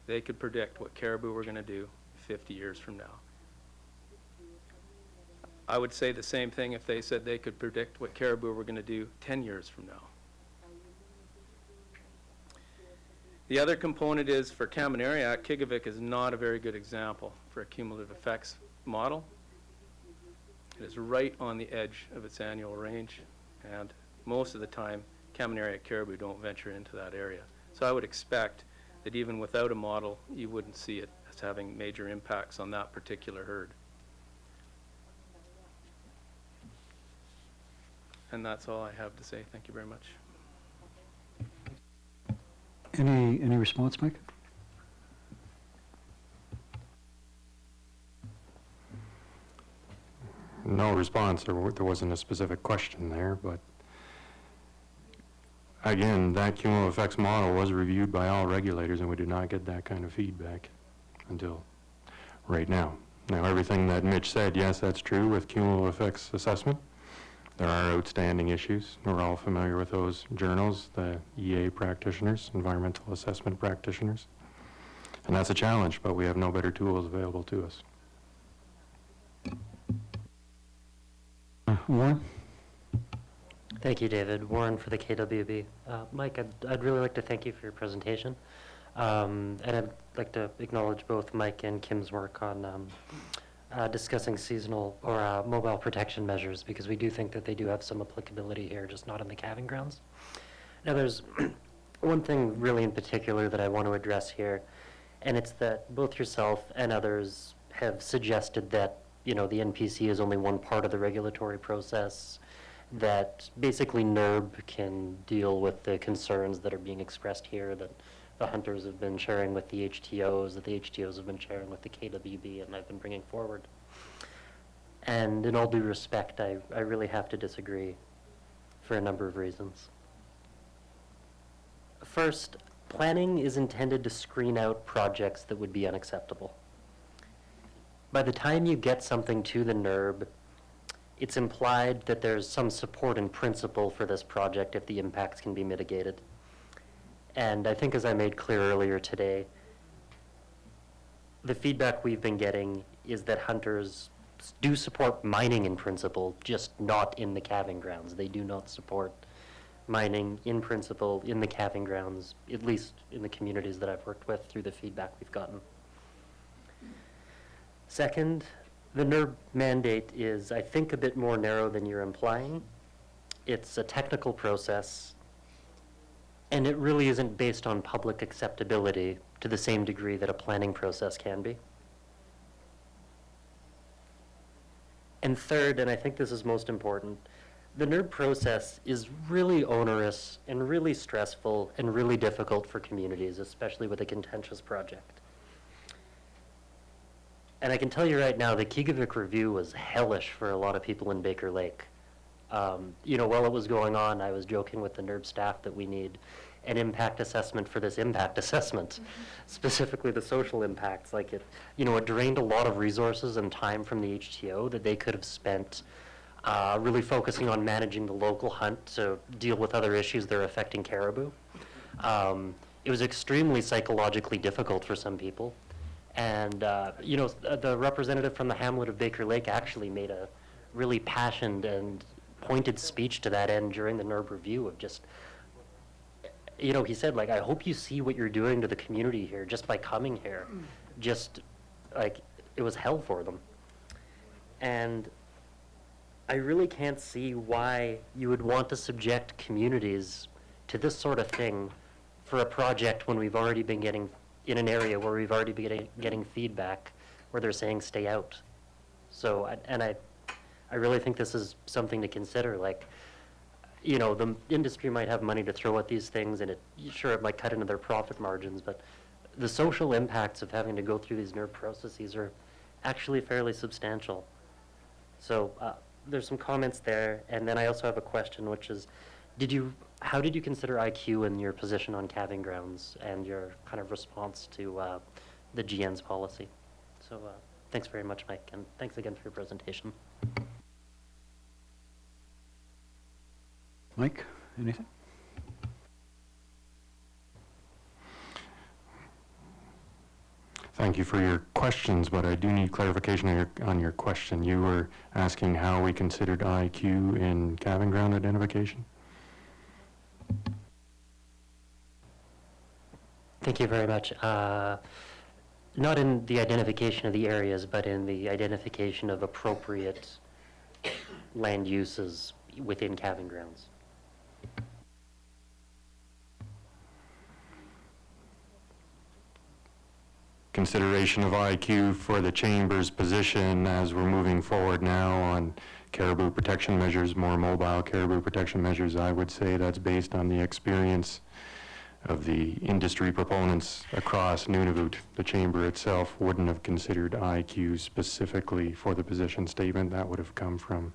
I: they could predict what caribou were going to do 50 years from now. I would say the same thing if they said they could predict what caribou were going to do 10 years from now. The other component is, for Kaminaria, Kigavik is not a very good example for a cumulative effects model. It is right on the edge of its annual range, and most of the time, Kaminaria caribou don't venture into that area. So I would expect that even without a model, you wouldn't see it as having major impacts on that particular herd. And that's all I have to say. Thank you very much.
C: Any response, Mike?
L: No response. There wasn't a specific question there, but again, that cumulative effects model was reviewed by all regulators, and we did not get that kind of feedback until right now. Now, everything that Mitch said, yes, that's true with cumulative effects assessment. There are outstanding issues. We're all familiar with those journals, the EA practitioners, environmental assessment practitioners. And that's a challenge, but we have no better tools available to us.
C: Warren?
K: Thank you, David. Warren for the KWB. Mike, I'd really like to thank you for your presentation. And I'd like to acknowledge both Mike and Kim's work on discussing seasonal or mobile protection measures, because we do think that they do have some applicability here, just not in the calving grounds. Now, there's one thing really in particular that I want to address here, and it's that both yourself and others have suggested that, you know, the NPC is only one part of the regulatory process, that basically NERB can deal with the concerns that are being expressed here, that the hunters have been sharing with the HTOs, that the HTOs have been sharing with the KWB, and I've been bringing forward. And in all due respect, I really have to disagree for a number of reasons. First, planning is intended to screen out projects that would be unacceptable. By the time you get something to the NERB, it's implied that there's some support in principle for this project if the impacts can be mitigated. And I think, as I made clear earlier today, the feedback we've been getting is that hunters do support mining in principle, just not in the calving grounds. They do not support mining in principle in the calving grounds, at least in the communities that I've worked with through the feedback we've gotten. Second, the NERB mandate is, I think, a bit more narrow than you're implying. It's a technical process, and it really isn't based on public acceptability to the same degree that a planning process can be. And third, and I think this is most important, the NERB process is really onerous and really stressful and really difficult for communities, especially with a contentious project. And I can tell you right now, the Kigavik review was hellish for a lot of people in Baker Lake. While it was going on, I was joking with the NERB staff that we need an impact assessment for this impact assessment, specifically the social impacts. Like it drained a lot of resources and time from the HTO that they could have spent really focusing on managing the local hunt to deal with other issues that are affecting caribou. It was extremely psychologically difficult for some people. And, the representative from the hamlet of Baker Lake actually made a really passionate and pointed speech to that end during the NERB review of just, he said, like, I hope you see what you're doing to the community here just by coming here. Just, like, it was hell for them. And I really can't see why you would want to subject communities to this sort of thing for a project when we've already been getting in an area where we've already been getting feedback where they're saying stay out. So, I really think this is something to consider. Like, the industry might have money to throw at these things, and it might cut into their profit margins, but the social impacts of having to go through these NERB processes are actually fairly substantial. So there's some comments there, and then I also have a question, which is, how did you consider IQ in your position on calving grounds and your kind of response to the GN's policy? So thanks very much, Mike, and thanks again for your presentation.
C: Mike, anything?
L: Thank you for your questions, but I do need clarification on your question. You were asking how we considered IQ in calving ground identification?
K: Thank you very much. Not in the identification of the areas, but in the identification of appropriate land uses within calving grounds.
L: Consideration of IQ for the Chamber's position as we're moving forward now on caribou protection measures, more mobile caribou protection measures. I would say that's based on the experience of the industry proponents across Nunavut. The Chamber itself wouldn't have considered IQ specifically for the position statement. That would have come from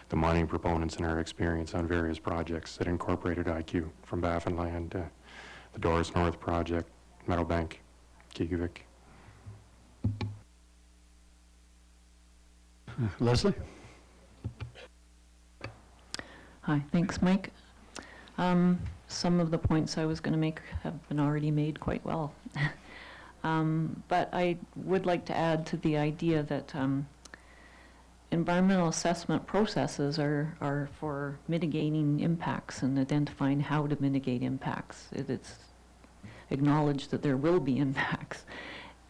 L: the mining proponents and our experience on various projects that incorporated IQ, from Baffinland to the Doris North project, Meadowbank, Kigavik.
C: Leslie?
A: Hi, thanks, Mike. Some of the points I was going to make have been already made quite well. But I would like to add to the idea that environmental assessment processes are for mitigating impacts and identifying how to mitigate impacts. It's acknowledged that there will be impacts.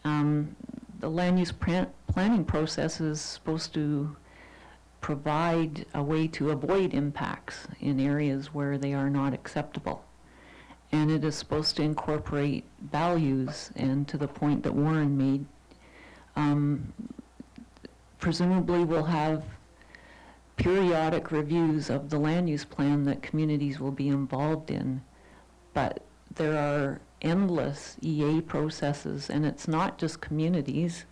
A: The land use planning process is supposed to provide a way to avoid impacts in areas where they are not acceptable. And it is supposed to incorporate values, and to the point that Warren made, presumably we'll have periodic reviews of the land use plan that communities will be involved in, but there are endless EA processes, and it's not just communities,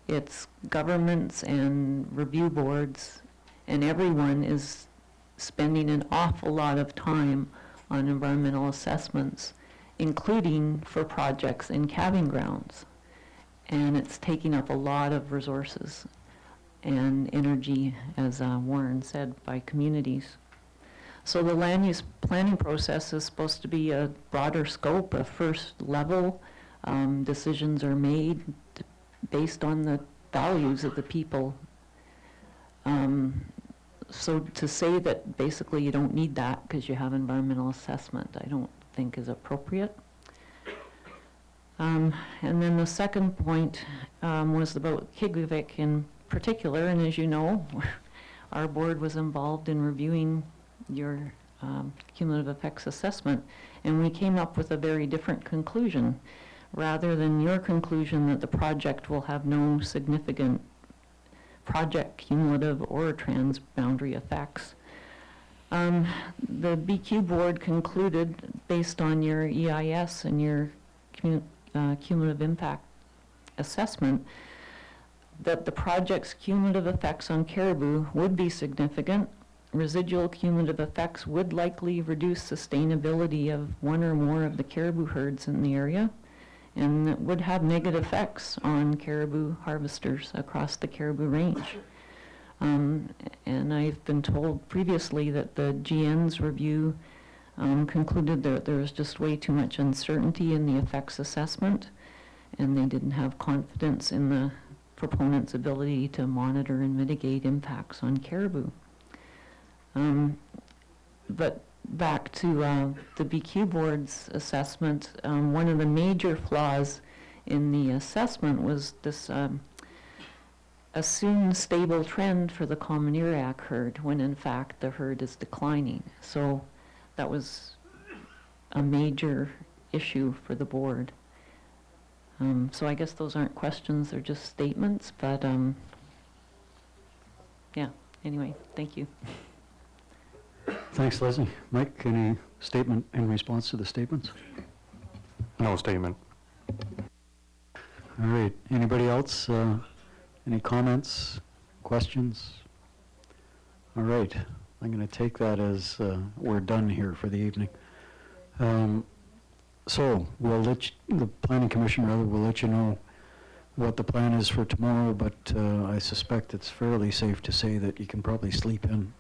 A: it's governments and review boards, and everyone is spending an awful lot of time on environmental assessments, including for projects in calving grounds. And it's taking up a lot of resources and energy, as Warren said, by communities. So the land use planning process is supposed to be a broader scope, a first level. Decisions are made based on the values of the people. So to say that basically you don't need that because you have environmental assessment, I don't think is appropriate. And then the second point was about Kigavik in particular, and as you know, our board was involved in reviewing your cumulative effects assessment, and we came up with a very different conclusion. Rather than your conclusion that the project will have no significant project cumulative or transboundary effects, the BQ board concluded, based on your EIS and your cumulative impact assessment, that the project's cumulative effects on caribou would be significant. Residual cumulative effects would likely reduce sustainability of one or more of the caribou herds in the area, and it would have negative effects on caribou harvesters across the caribou range. And I've been told previously that the GN's review concluded that there was just way too much uncertainty in the effects assessment, and they didn't have confidence in the proponent's ability to monitor and mitigate impacts on caribou. But back to the BQ board's assessment, one of the major flaws in the assessment was this assumed stable trend for the common iriac herd, when in fact the herd is declining. So that was a major issue for the board. So I guess those aren't questions, they're just statements, but yeah, anyway, thank you.
C: Thanks, Leslie. Mike, any statement in response to the statements?
L: No statement.
C: All right, anybody else? Any comments, questions? All right, I'm going to take that as we're done here for the evening. So we'll let the Planning Commission will let you know what the plan is for tomorrow, but I suspect it's fairly safe to say that you can probably sleep in